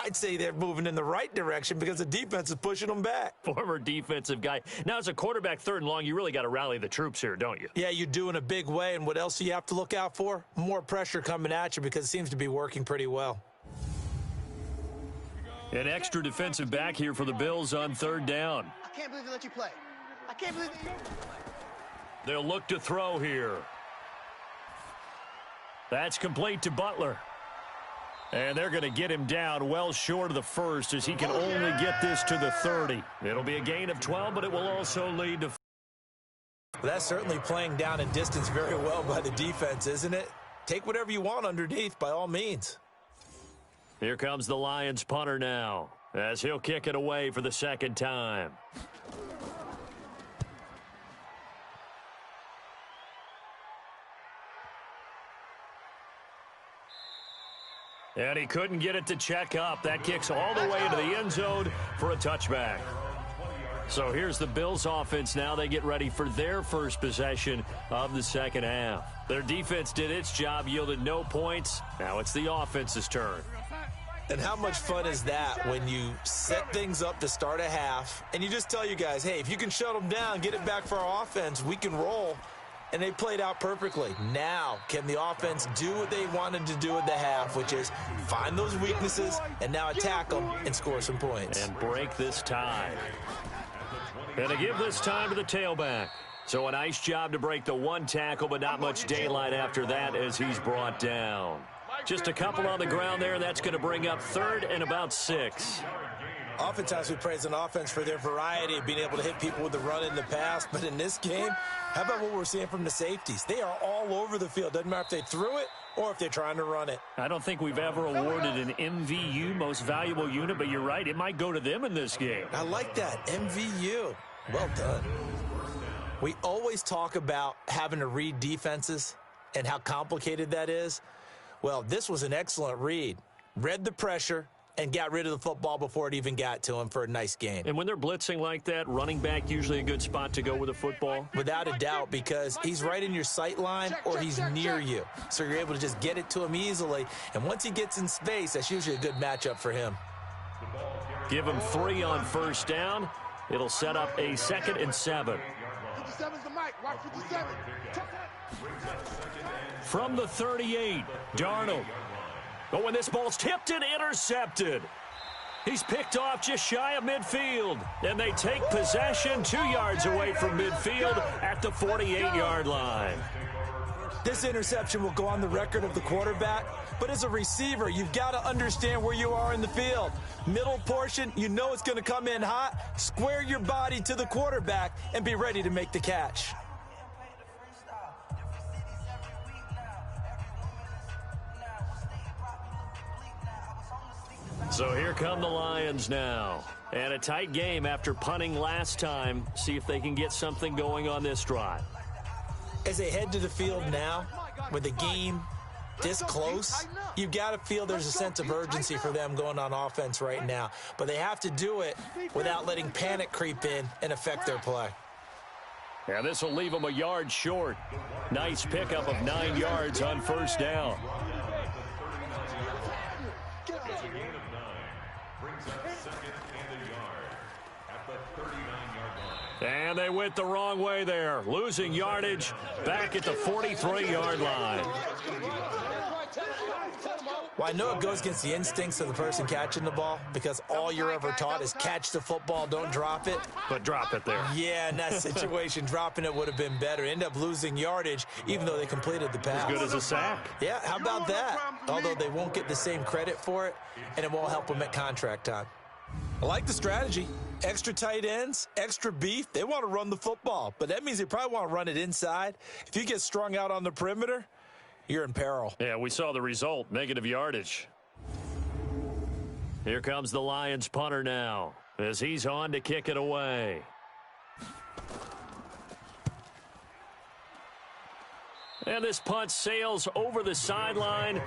I'd say they're moving in the right direction because the defense is pushing them back. Former defensive guy. Now, as a quarterback 3rd and long, you really got to rally the troops here, don't you? Yeah, you do in a big way. And what else do you have to look out for? More pressure coming at you because it seems to be working pretty well. An extra defensive back here for the Bills on 3rd down. I can't believe they let you play. I can't believe They'll look to throw here. That's complete to Butler. And they're going to get him down well short of the first as he can only get this to the 30. It'll be a gain of 12, but it will also lead to... That's certainly playing down and distance very well by the defense, isn't it? Take whatever you want underneath by all means. Here comes the Lions punter now as he'll kick it away for the 2nd time. And he couldn't get it to check up. That kicks all the way into the end zone for a touchback. So here's the Bills offense now. They get ready for their first possession of the second half. Their defense did its job, yielded no points. Now it's the offense's turn. And how much fun is that when you set things up to start a half and you just tell you guys, hey, if you can shut them down, get it back for our offense, we can roll. And they played out perfectly. Now, can the offense do what they wanted to do at the half, which is find those weaknesses and now attack them and score some points. And break this tie. And to give this time to the tailback. So a nice job to break the 1 tackle, but not much daylight after that as he's brought down. Just a couple on the ground there, and that's going to bring up 3rd and about 6. Oftentimes we praise an offense for their variety of being able to hit people with the run in the pass, but in this game, how about what we're seeing from the safeties? They are all over the field. Doesn't matter if they threw it or if they're trying to run it. I don't think we've ever awarded an MVU, most valuable unit, but you're right, it might go to them in this game. I like that, MVU. Well done. We always talk about having to read defenses and how complicated that is. Well, this was an excellent read. Read the pressure and got rid of the football before it even got to him for a nice gain. And when they're blitzing like that, running back usually a good spot to go with a football? Without a doubt, because he's right in your sight line or he's near you. So you're able to just get it to him easily. And once he gets in space, that's usually a good matchup for him. Give him 3 on 1st down. It'll set up a 2nd and 7. 57's the mic. Watch 57. From the 38, Darnold. Oh, and this ball's tipped and intercepted. He's picked off just shy of midfield. And they take possession 2 yards away from midfield at the 48-yard line. This interception will go on the record of the quarterback, but as a receiver, you've got to understand where you are in the field. Middle portion, you know it's going to come in hot. Square your body to the quarterback and be ready to make the catch. So here come the Lions now. And a tight game after punting last time. See if they can get something going on this drive. As they head to the field now, with the game this close, you've got to feel there's a sense of urgency for them going on offense right now. But they have to do it without letting panic creep in and affect their play. Yeah, this will leave them a yard short. Nice pickup of 9 yards on 1st down. And they went the wrong way there, losing yardage back at the 43-yard line. Well, I know it goes against the instincts of the person catching the ball because all you're ever taught is catch the football, don't drop it. But drop it there. Yeah, in that situation, dropping it would have been better. End up losing yardage, even though they completed the pass. As good as a sack. Yeah, how about that? Although they won't get the same credit for it, and it won't help them at contract time. I like the strategy. Extra tight ends, extra beef. They want to run the football, but that means they probably want to run it inside. If you get strung out on the perimeter, you're in peril. Yeah, we saw the result, negative yardage. Here comes the Lions punter now as he's on to kick it away. And this punt sails over the sideline,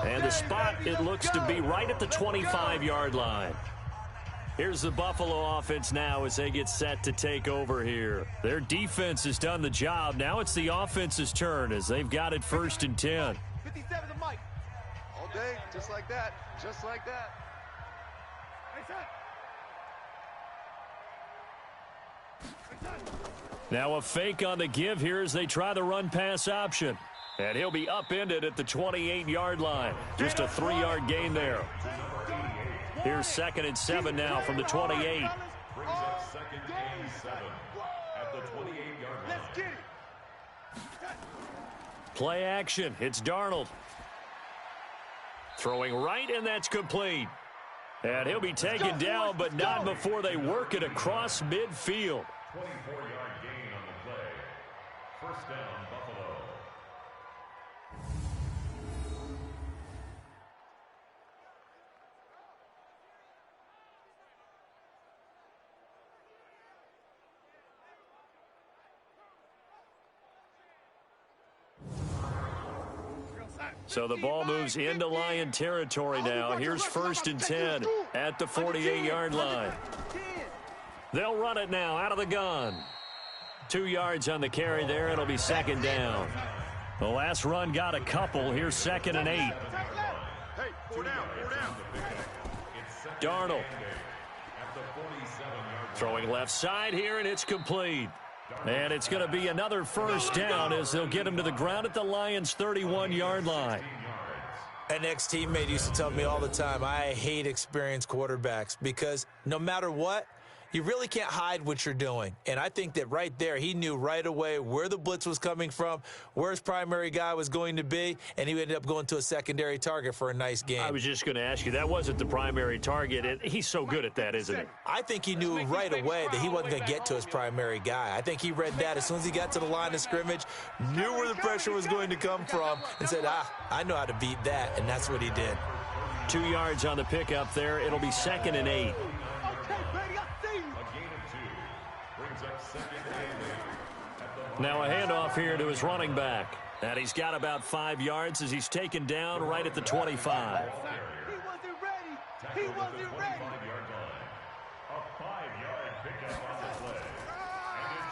and the spot, it looks to be right at the 25-yard line. Here's the Buffalo offense now as they get set to take over here. Their defense has done the job. Now it's the offense's turn as they've got it 1st and 10. 57 to Mike. All day, just like that. Just like that. Now a fake on the give here as they try the run-pass option. And he'll be upended at the 28-yard line. Just a 3-yard gain there. Here's 2nd and 7 now from the 28. Brings up 2nd and 7 at the 28-yard line. Let's get it. Play action. It's Darnold. Throwing right, and that's complete. And he'll be taken down, but not before they work it across midfield. 24-yard gain on the play. 1st down, Buffalo. So the ball moves into Lion territory now. Here's 1st and 10 at the 48-yard line. They'll run it now out of the gun. 2 yards on the carry there. It'll be 2nd down. The last run got a couple. Here's 2nd and 8. Hey, 4 down, 4 down. Darnold throwing left side here, and it's complete. And it's going to be another 1st down as they'll get him to the ground at the Lions' 31-yard line. An ex-teammate used to tell me all the time, I hate experienced quarterbacks because no matter what, you really can't hide what you're doing. And I think that right there, he knew right away where the blitz was coming from, where his primary guy was going to be, and he ended up going to a secondary target for a nice game. I was just going to ask you, that wasn't the primary target, and he's so good at that, isn't he? I think he knew right away that he wasn't going to get to his primary guy. I think he read that as soon as he got to the line of scrimmage, knew where the pressure was going to come from, and said, I know how to beat that, and that's what he did. 2 yards on the pickup there. It'll be 2nd and 8. Now a handoff here to his running back. And he's got about 5 yards as he's taken down right at the 25. He wasn't ready. He wasn't ready. A 5-yard pickup on the play.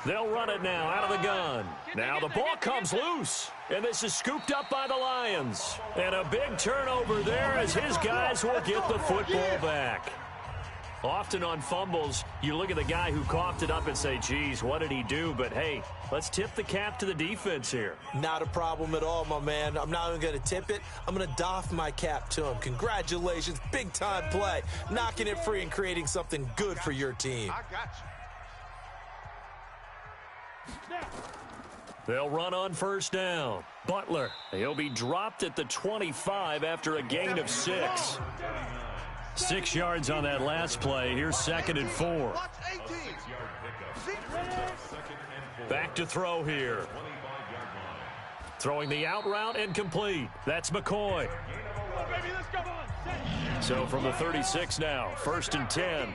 They'll run it now out of the gun. Now the ball comes loose. And this is scooped up by the Lions. And a big turnover there as his guys will get the football back. Often on fumbles, you look at the guy who coughed it up and say, geez, what did he do? But, hey, let's tip the cap to the defense here. Not a problem at all, my man. I'm not even going to tip it. I'm going to doff my cap to him. Congratulations. Big-time play. Knocking it free and creating something good for your team. I got you. They'll run on 1st down. Butler, he'll be dropped at the 25 after a gain of 6. 6 yards on that last play. Here's 2nd and 4. Back to throw here. Throwing the out route and complete. That's McCoy. So from the 36 now, 1st and 10.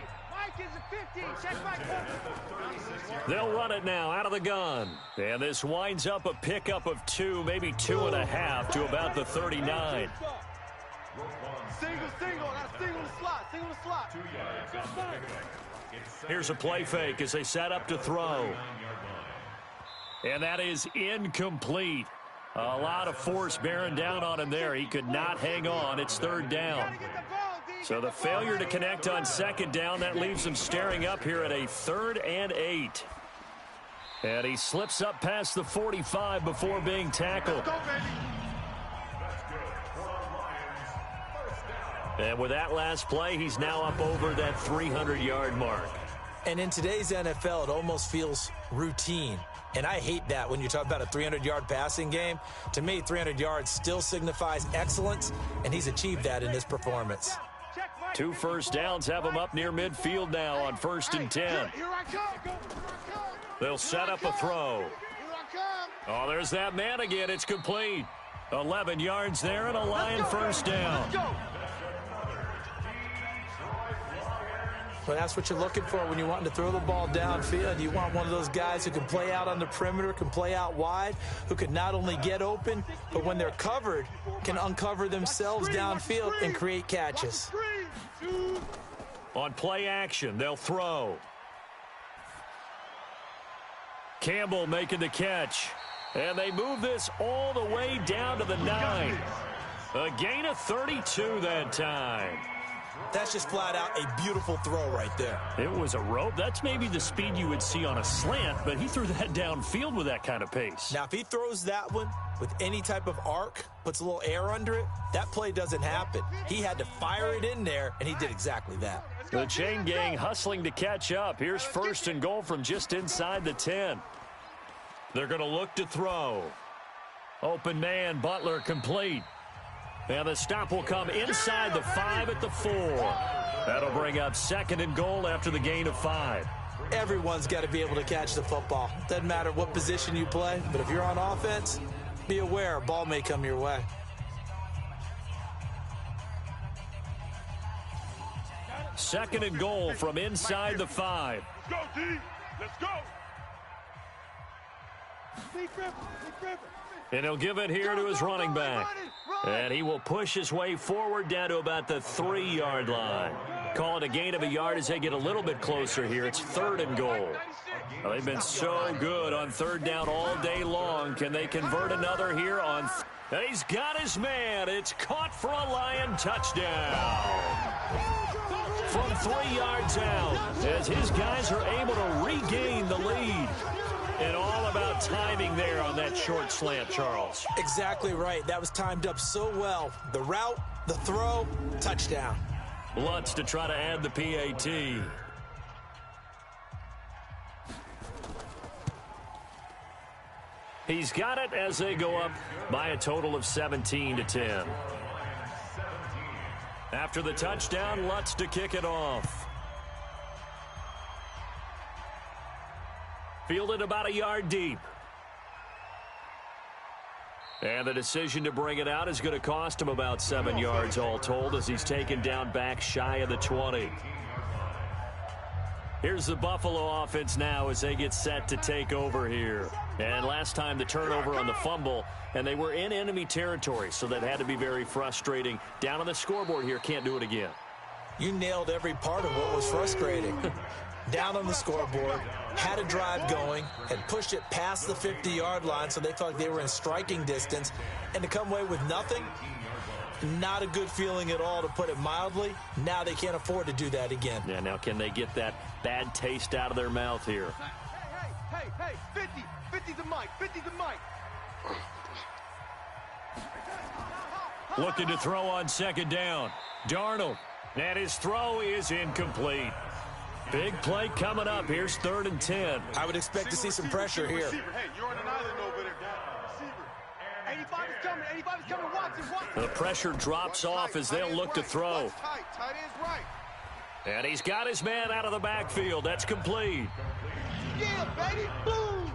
They'll run it now out of the gun. And this winds up a pickup of 2, maybe 2.5 to about the 39. Single the slot. Here's a play fake as they set up to throw. And that is incomplete. A lot of force bearing down on him there. He could not hang on. It's 3rd down. So the failure to connect on 2nd down, that leaves him staring up here at a 3rd and 8. And he slips up past the 45 before being tackled. And with that last play, he's now up over that 300-yard mark. And in today's NFL, it almost feels routine. And I hate that when you talk about a 300-yard passing game. To me, 300 yards still signifies excellence, and he's achieved that in this performance. 2 first downs have him up near midfield now on 1st and 10. They'll set up a throw. Oh, there's that man again. It's complete. 11 yards there and a Lion first down. Well, that's what you're looking for when you're wanting to throw the ball downfield. You want one of those guys who can play out on the perimeter, can play out wide, who can not only get open, but when they're covered, can uncover themselves downfield and create catches. On play action, they'll throw. Campbell making the catch. And they move this all the way down to the 9. A gain of 32 that time. That's just flat out a beautiful throw right there. It was a rope. That's maybe the speed you would see on a slant, but he threw that downfield with that kind of pace. Now, if he throws that one with any type of arc, puts a little air under it, that play doesn't happen. He had to fire it in there, and he did exactly that. The chain gang hustling to catch up. Here's 1st and goal from just inside the 10. They're going to look to throw. Open man, Butler complete. And the stop will come inside the 5 at the 4. That'll bring up 2nd and goal after the gain of 5. Everyone's got to be able to catch the football. Doesn't matter what position you play, but if you're on offense, be aware a ball may come your way. Second and goal from inside the 5. Let's go, D. Let's go. And he'll give it here to his running back. And he will push his way forward down to about the 3-yard line. Call it a gain of a yard as they get a little bit closer here. It's 3rd and goal. Well, they've been so good on 3rd down all day long. Can they convert another here on? And he's got his man. It's caught for a Lion touchdown. From 3 yards out, as his guys are able to regain the lead. And all about timing there on that short slant, Charles. Exactly right. That was timed up so well. The route, the throw, touchdown. Lutz to try to add the PAT. He's got it as they go up by a total of 17-10. After the touchdown, Lutz to kick it off. Fielded about a yard deep. And the decision to bring it out is going to cost him about 7 yards all told as he's taken down back shy of the 20. Here's the Buffalo offense now as they get set to take over here. And last time the turnover on the fumble, and they were in enemy territory, so that had to be very frustrating. Down on the scoreboard here, can't do it again. You nailed every part of what was frustrating. Down on the scoreboard, had a drive going, had pushed it past the 50-yard line so they felt like they were in striking distance, and to come away with nothing, not a good feeling at all, to put it mildly. Now they can't afford to do that again. Yeah, now can they get that bad taste out of their mouth here? Hey, 50 to Mike, 50 to Mike. Looking to throw on 2nd down. Darnold, and his throw is incomplete. Big play coming up. Here's 3rd and 10. I would expect to see some pressure here. Hey, you're on an island over there. Receiver. 85 is coming. 85 is coming. Watch it. The pressure drops off as they'll look to throw. Tight end's right. And he's got his man out of the backfield. That's complete. Yeah, baby. Boom.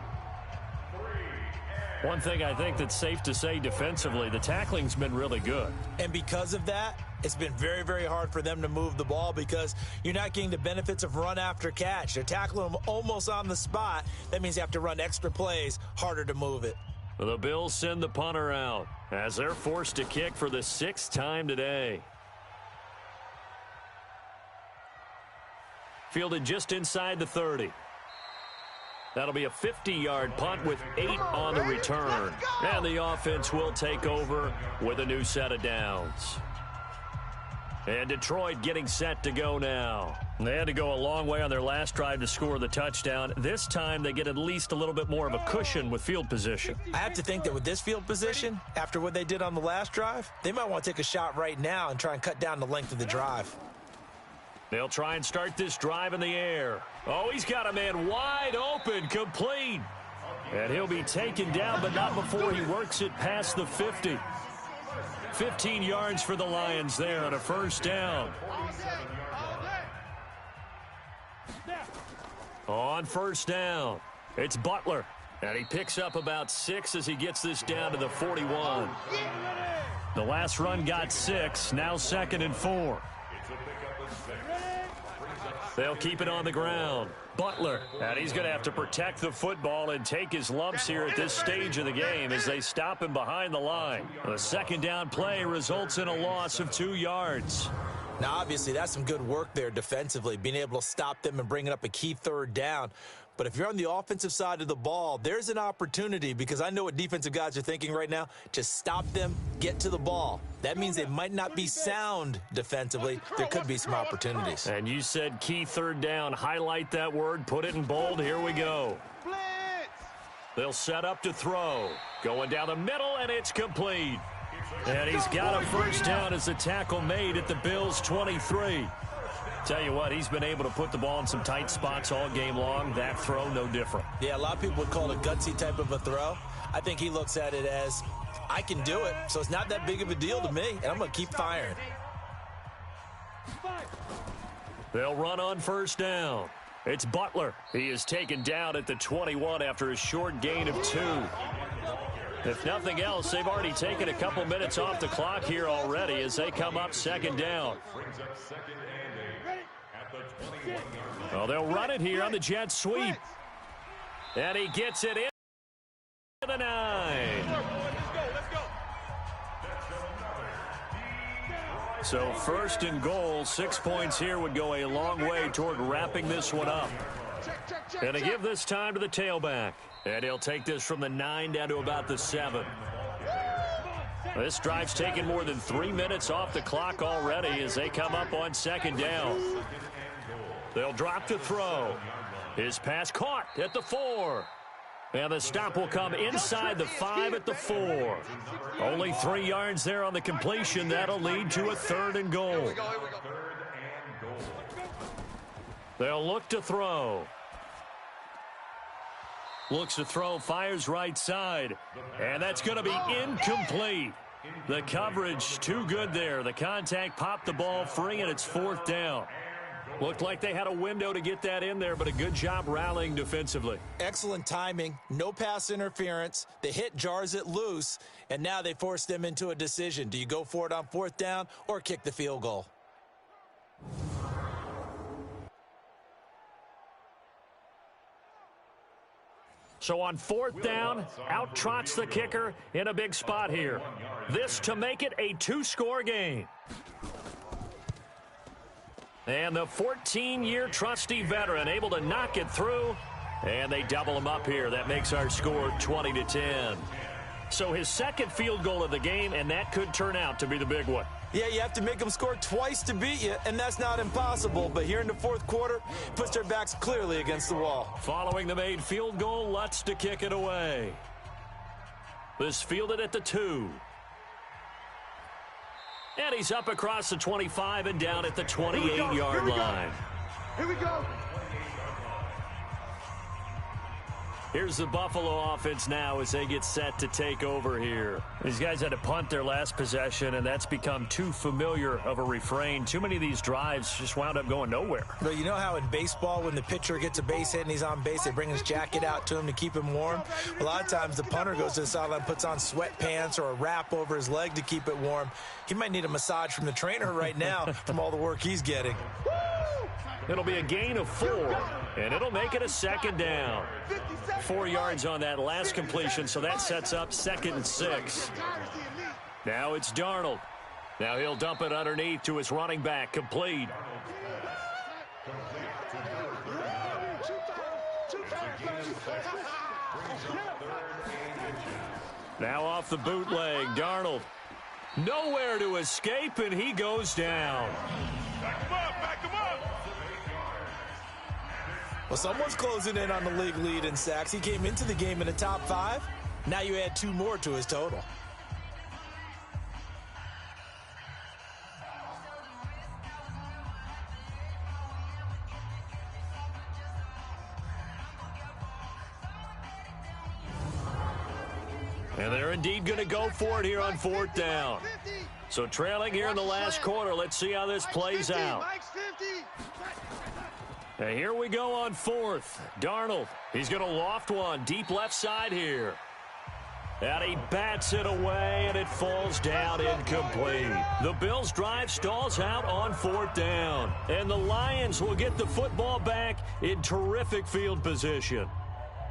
One thing I think that's safe to say defensively, the tackling's been really good. And because of that, it's been very, very hard for them to move the ball because you're not getting the benefits of run after catch. They're tackling them almost on the spot. That means you have to run extra plays, harder to move it. The Bills send the punter out as they're forced to kick for the 6th time today. Fielded just inside the 30. That'll be a 50-yard punt with 8 on the return. And the offense will take over with a new set of downs. And Detroit getting set to go now. They had to go a long way on their last drive to score the touchdown. This time they get at least a little bit more of a cushion with field position. I have to think that with this field position, after what they did on the last drive, they might want to take a shot right now and try and cut down the length of the drive. They'll try and start this drive in the air. Oh, he's got a man wide open, complete. And he'll be taken down, but not before he works it past the 50. 15 yards for the Lions there on a first down. On first down, it's Butler. And he picks up about 6 as he gets this down to the 41. The last run got 6, now 2nd and 4. They'll keep it on the ground. Butler, and he's going to have to protect the football and take his lumps here at this stage of the game as they stop him behind the line. The second down play results in a loss of 2 yards. Now, obviously, that's some good work there defensively, being able to stop them and bringing up a key third down. But if you're on the offensive side of the ball, there's an opportunity, because I know what defensive guys are thinking right now. Just stop them, get to the ball. That means they might not be sound defensively. There could be some opportunities. And you said key third down. Highlight that word. Put it in bold. Here we go. They'll set up to throw. Going down the middle, and it's complete. And he's got a first down as the tackle made at the Bills' 23. Tell you what, he's been able to put the ball in some tight spots all game long. That throw, no different. Yeah, a lot of people would call it a gutsy type of a throw. I think he looks at it as, I can do it, so it's not that big of a deal to me, and I'm going to keep firing. They'll run on first down. It's Butler. He is taken down at the 21 after a short gain of 2. If nothing else, they've already taken a couple minutes off the clock here already as they come up second down. Well, they'll run it here on the jet sweep. And he gets it in the 9. So first and goal, 6 points here would go a long way toward wrapping this one up. And to give this time to the tailback. And he'll take this from the 9 down to about the 7. This drive's taken more than 3 minutes off the clock already as they come up on second down. They'll drop to throw. His pass caught at the 4. And the stop will come inside the 5 at the 4. Only 3 yards there on the completion. That'll lead to a 3rd and goal. They'll look to throw. Looks to throw, fires right side. And that's going to be incomplete. The coverage too good there. The contact popped the ball free, and it's 4th down. Looked like they had a window to get that in there, but a good job rallying defensively. Excellent timing, no pass interference. The hit jars it loose, and now they force them into a decision. Do you go for it on 4th down or kick the field goal? So on 4th down, out trots the kicker in a big spot here. This to make it a 2-score game. And the 14-year trusty veteran able to knock it through. And they double him up here. That makes our score 20-10. So his 2nd field goal of the game, and that could turn out to be the big one. Yeah, you have to make them score twice to beat you, and that's not impossible. But here in the 4th quarter, puts their backs clearly against the wall. Following the made field goal, Lutz to kick it away. This fielded at the 2. And he's up across the 25 and down at the 28-yard line. Here we go. Here's the Buffalo offense now as they get set to take over here. These guys had to punt their last possession, and that's become too familiar of a refrain. Too many of these drives just wound up going nowhere. But you know how in baseball, when the pitcher gets a base hit and he's on base, they bring his jacket out to him to keep him warm? A lot of times the punter goes to the sideline, puts on sweatpants or a wrap over his leg to keep it warm. He might need a massage from the trainer right now from all the work he's getting. It'll be a gain of 4, and it'll make it a 2nd down. 4 yards on that last completion, so that sets up 2nd and 6. Now it's Darnold. Now he'll dump it underneath to his running back, complete. Now off the bootleg, Darnold. Nowhere to escape, and he goes down. Back him up, back him up. Well, someone's closing in on the league lead in sacks. He came into the game in the top 5. Now you add 2 more to his total. And they're indeed going to go for it here on 4th down. So trailing here in the last quarter. Let's see how this plays out. And here we go on 4th. Darnold, he's going to loft one deep left side here. And he bats it away, and it falls down incomplete. The Bills' drive stalls out on 4th down. And the Lions will get the football back in terrific field position.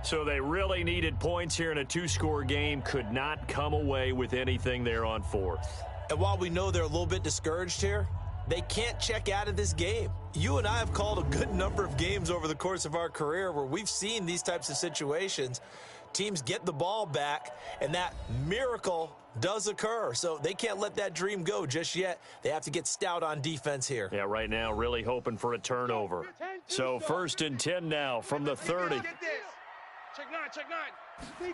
So they really needed points here in a 2-score game. Could not come away with anything there on 4th. And while we know they're a little bit discouraged here, they can't check out of this game. You and I have called a good number of games over the course of our career where we've seen these types of situations. Teams get the ball back, and that miracle does occur. So they can't let that dream go just yet. They have to get stout on defense here. Yeah, right now really hoping for a turnover. So 1st and 10 now from the 30. Check 9, check 9.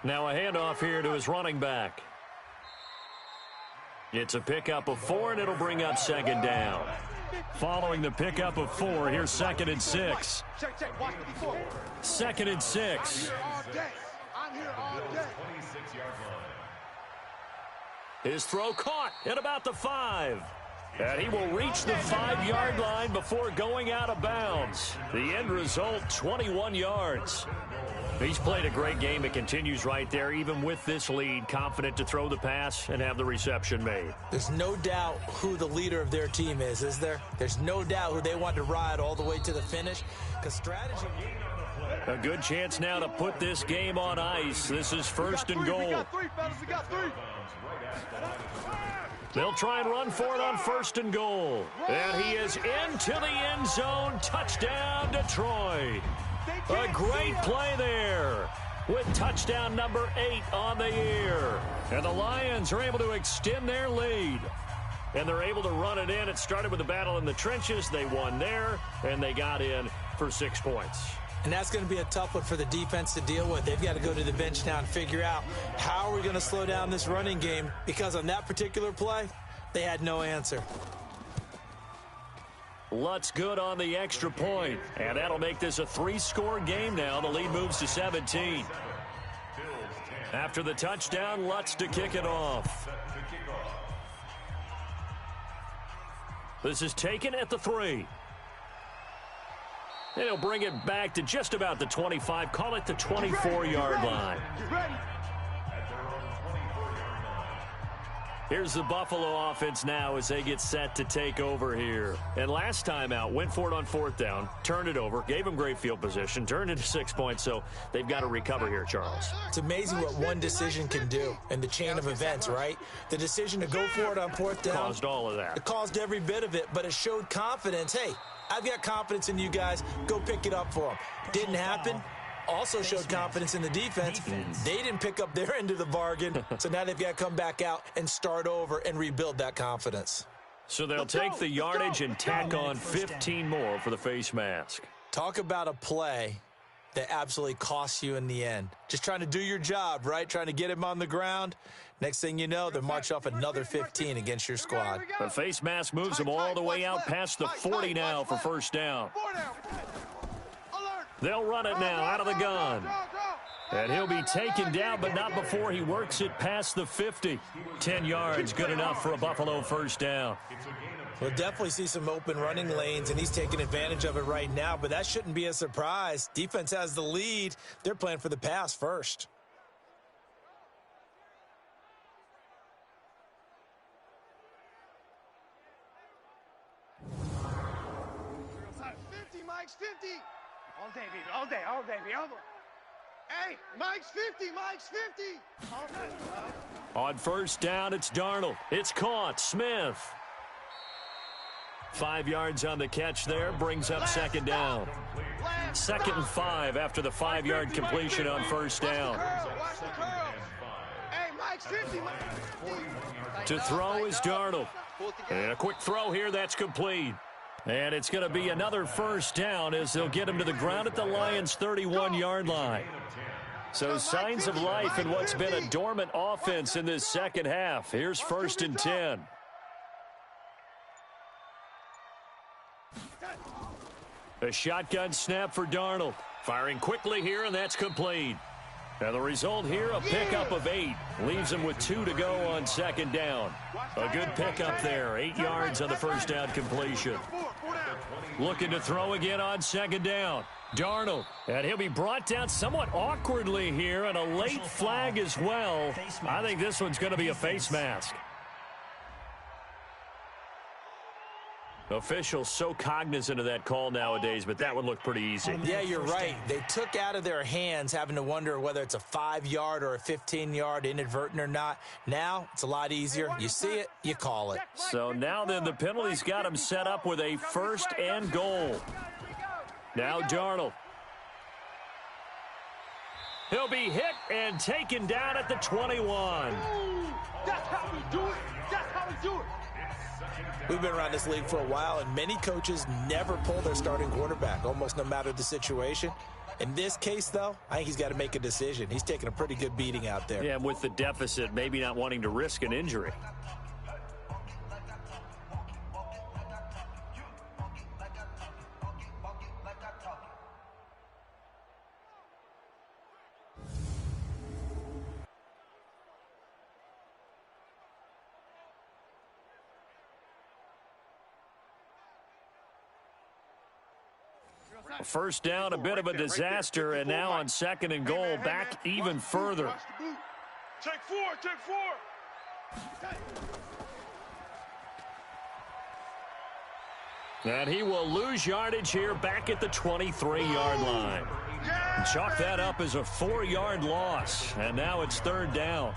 Now a handoff here to his running back. It's a pickup of 4, and it'll bring up 2nd down. Following the pickup of 4, here's 2nd and 6. Check, watch me before. 2nd and 6. I'm here all day. His throw caught at about the 5. And he will reach the 5-yard line before going out of bounds. The end result, 21 yards. He's played a great game. It continues right there, even with this lead, confident to throw the pass and have the reception made. There's no doubt who the leader of their team is there? There's no doubt who they want to ride all the way to the finish. Because strategy... A good chance now to put this game on ice. This is 1st and goal. We got 3, fellas. We got 3. They'll try and run for it on 1st and goal. And he is into the end zone. Touchdown, Detroit. A great play there with touchdown number 8 on the year. And the Lions are able to extend their lead. And they're able to run it in. It started with a battle in the trenches. They won there, and they got in for 6 points. And that's going to be a tough one for the defense to deal with. They've got to go to the bench now and figure out how are we going to slow down this running game, because on that particular play, they had no answer. Lutz good on the extra point, and that'll make this a 3-score game now. The lead moves to 17. After the touchdown, Lutz to kick it off. This is taken at the 3. And he'll bring it back to just about the 25. Call it the 24-yard line. Here's the Buffalo offense now as they get set to take over here. And last time out, went for it on 4th down, turned it over, gave them great field position, turned it to 6 points, so they've got to recover here, Charles. It's amazing what one decision can do in the chain of events, right? The decision to go for it on 4th down. Caused all of that. It caused every bit of it, but it showed confidence. Hey, I've got confidence in you guys. Go pick it up for them. Didn't happen. Also showed confidence in the defense. They didn't pick up their end of the bargain, so now they've got to come back out and start over and rebuild that confidence. So they'll take the yardage and tack on 15 more for the face mask. Talk about a play that absolutely costs you in the end. Just trying to do your job, right? Trying to get him on the ground. Next thing you know, they march off another 15 against your squad. The face mask moves them all the way out past the 40 now for 1st down. They'll run it now out of the gun. And he'll be taken down, but not before he works it past the 50. 10 yards, good enough for a Buffalo 1st down. We'll definitely see some open running lanes, and he's taking advantage of it right now, but that shouldn't be a surprise. Defense has the lead. They're playing for the pass first. Mike's 50. All day, baby. All day, all day, baby. All day. Hey, Mike's 50. Mike's 50. All day. On 1st down, it's Darnold. It's caught. Smith. 5 yards on the catch there. Brings up 2nd down. 2nd and 5 after the 5-yard completion on 1st down. Watch the curl. Hey, Mike To throw is Darnold. And a quick throw here, that's complete. And it's going to be another first down as they'll get him to the ground at the Lions' 31-yard line. So signs of life in what's been a dormant offense in this second half. Here's 1st and 10. A shotgun snap for Darnold. Firing quickly here, and that's complete. And the result here, a pickup of 8. Leaves him with 2 to go on 2nd down. A good pickup there. 8 yards on the first down completion. Looking to throw again on 2nd down. Darnold. And he'll be brought down somewhat awkwardly here, and a late flag as well. I think this one's going to be a face mask. Officials so cognizant of that call nowadays, but that one looked pretty easy. Yeah, you're right. They took out of their hands having to wonder whether it's a 5-yard or a 15-yard, inadvertent or not. Now, it's a lot easier. You see it, you call it. So now then, the penalty's got him set up with a 1st and goal. Now Darnold. He'll be hit and taken down at the 21. That's how we do it. That's how we do it. We've been around this league for a while, and many coaches never pull their starting quarterback, almost no matter the situation. In this case, though, I think he's got to make a decision. He's taking a pretty good beating out there. Yeah, with the deficit, maybe not wanting to risk an injury. First down, a bit of a disaster, and now on 2nd and goal, back even further. Take 4, take 4. And he will lose yardage here back at the 23-yard line. And chalk that up as a 4-yard loss, and now it's 3rd down.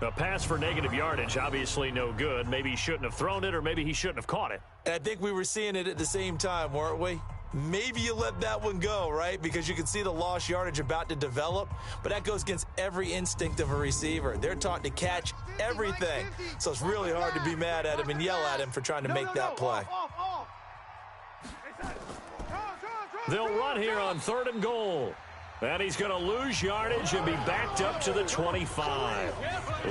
A pass for negative yardage, obviously no good. Maybe he shouldn't have thrown it, or maybe he shouldn't have caught it. And I think we were seeing it at the same time, weren't we? Maybe you let that one go, right? Because you can see the lost yardage about to develop, but that goes against every instinct of a receiver. They're taught to catch everything, so it's really hard to be mad at him and yell at him for trying to make that play. They'll run here on 3rd and goal. And he's going to lose yardage and be backed up to the 25.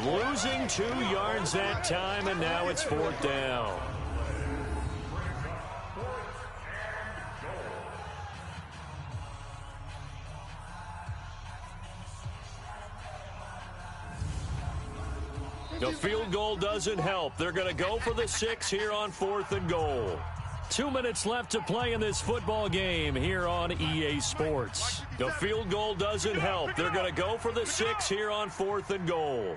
Losing 2 yards that time, and now it's 4th down. The field goal doesn't help. They're going to go for the 6 here on 4th and goal. 2 minutes left to play in this football game here on EA Sports. The field goal doesn't help. They're going to go for the 6 here on 4th and goal.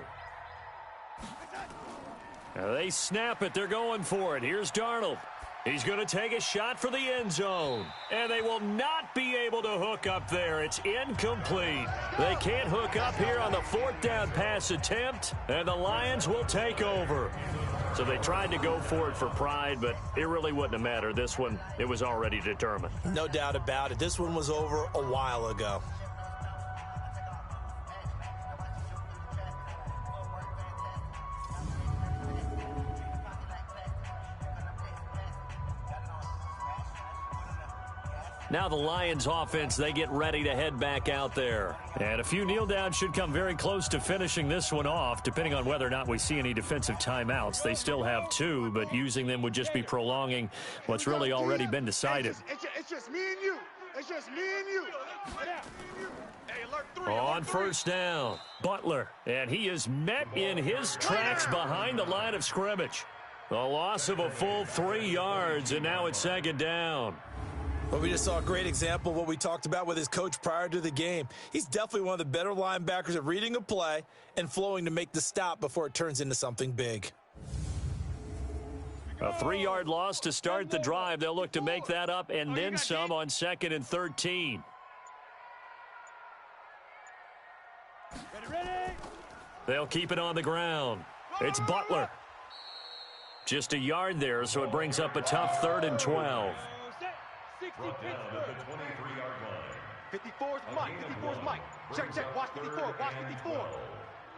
Now they snap it. They're going for it. Here's Darnold. He's going to take a shot for the end zone. And they will not be able to hook up there. It's incomplete. They can't hook up here on the 4th down pass attempt, and the Lions will take over. So they tried to go for it for pride, but it really wouldn't have mattered. This one, it was already determined. No doubt about it. This one was over a while ago. Now the Lions offense, they get ready to head back out there. And a few kneel downs should come very close to finishing this one off, depending on whether or not we see any defensive timeouts. They still have 2, but using them would just be prolonging what's really already been decided. It's just me and you. It's just me and you. Hey, alert 3. On 1st down, Butler, and he is met in his tracks behind the line of scrimmage. A loss of a full 3 yards, and now it's 2nd down. Well, we just saw a great example of what we talked about with his coach prior to the game. He's definitely one of the better linebackers at reading a play and flowing to make the stop before it turns into something big. A 3-yard loss to start the drive. They'll look to make that up and then some on 2nd and 13. They'll keep it on the ground. It's Butler. Just a yard there, so it brings up a tough 3rd and 12. Brought down at the 23-yard line. 54's Mike. 54's Mike. Check, check. Watch 54. Watch 54.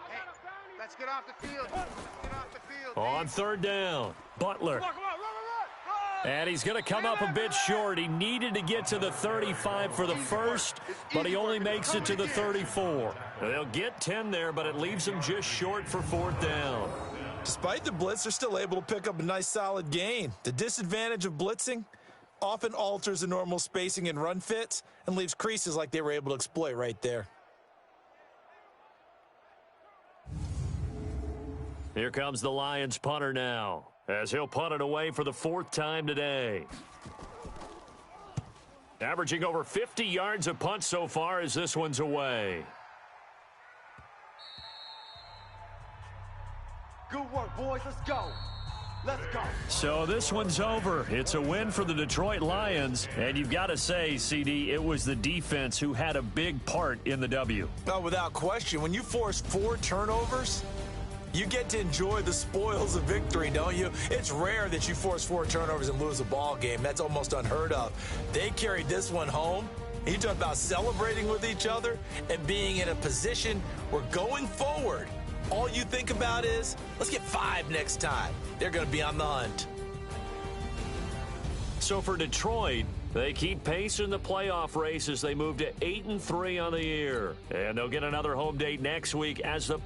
Hey, Let's get off the field. Let's get off the field. On third down, Butler. Come on, run. And he's going to come up a bit short. He needed to get to the 35 for the first, but he only makes it to the 34. They'll get 10 there, but it leaves him just short for fourth down. Despite the blitz, they're still able to pick up a nice solid gain. The disadvantage of blitzing often alters the normal spacing and run fits and leaves creases like they were able to exploit right there. Here comes the Lions punter now, as he'll punt it away for the fourth time today. Averaging over 50 yards a punt so far as this one's away. Good work, boys. Let's go. Let's go. So this one's over. It's a win for the Detroit Lions. And you've got to say, CD, it was the defense who had a big part in the W. No, without question. When you force 4 turnovers, you get to enjoy the spoils of victory, don't you? It's rare that you force 4 turnovers and lose a ball game. That's almost unheard of. They carried this one home. You talk about celebrating with each other and being in a position where going forward, all you think about is, let's get 5 next time. They're going to be on the hunt. So for Detroit, they keep pace in the playoff race as they move to 8-3 on the year. And they'll get another home date next week as the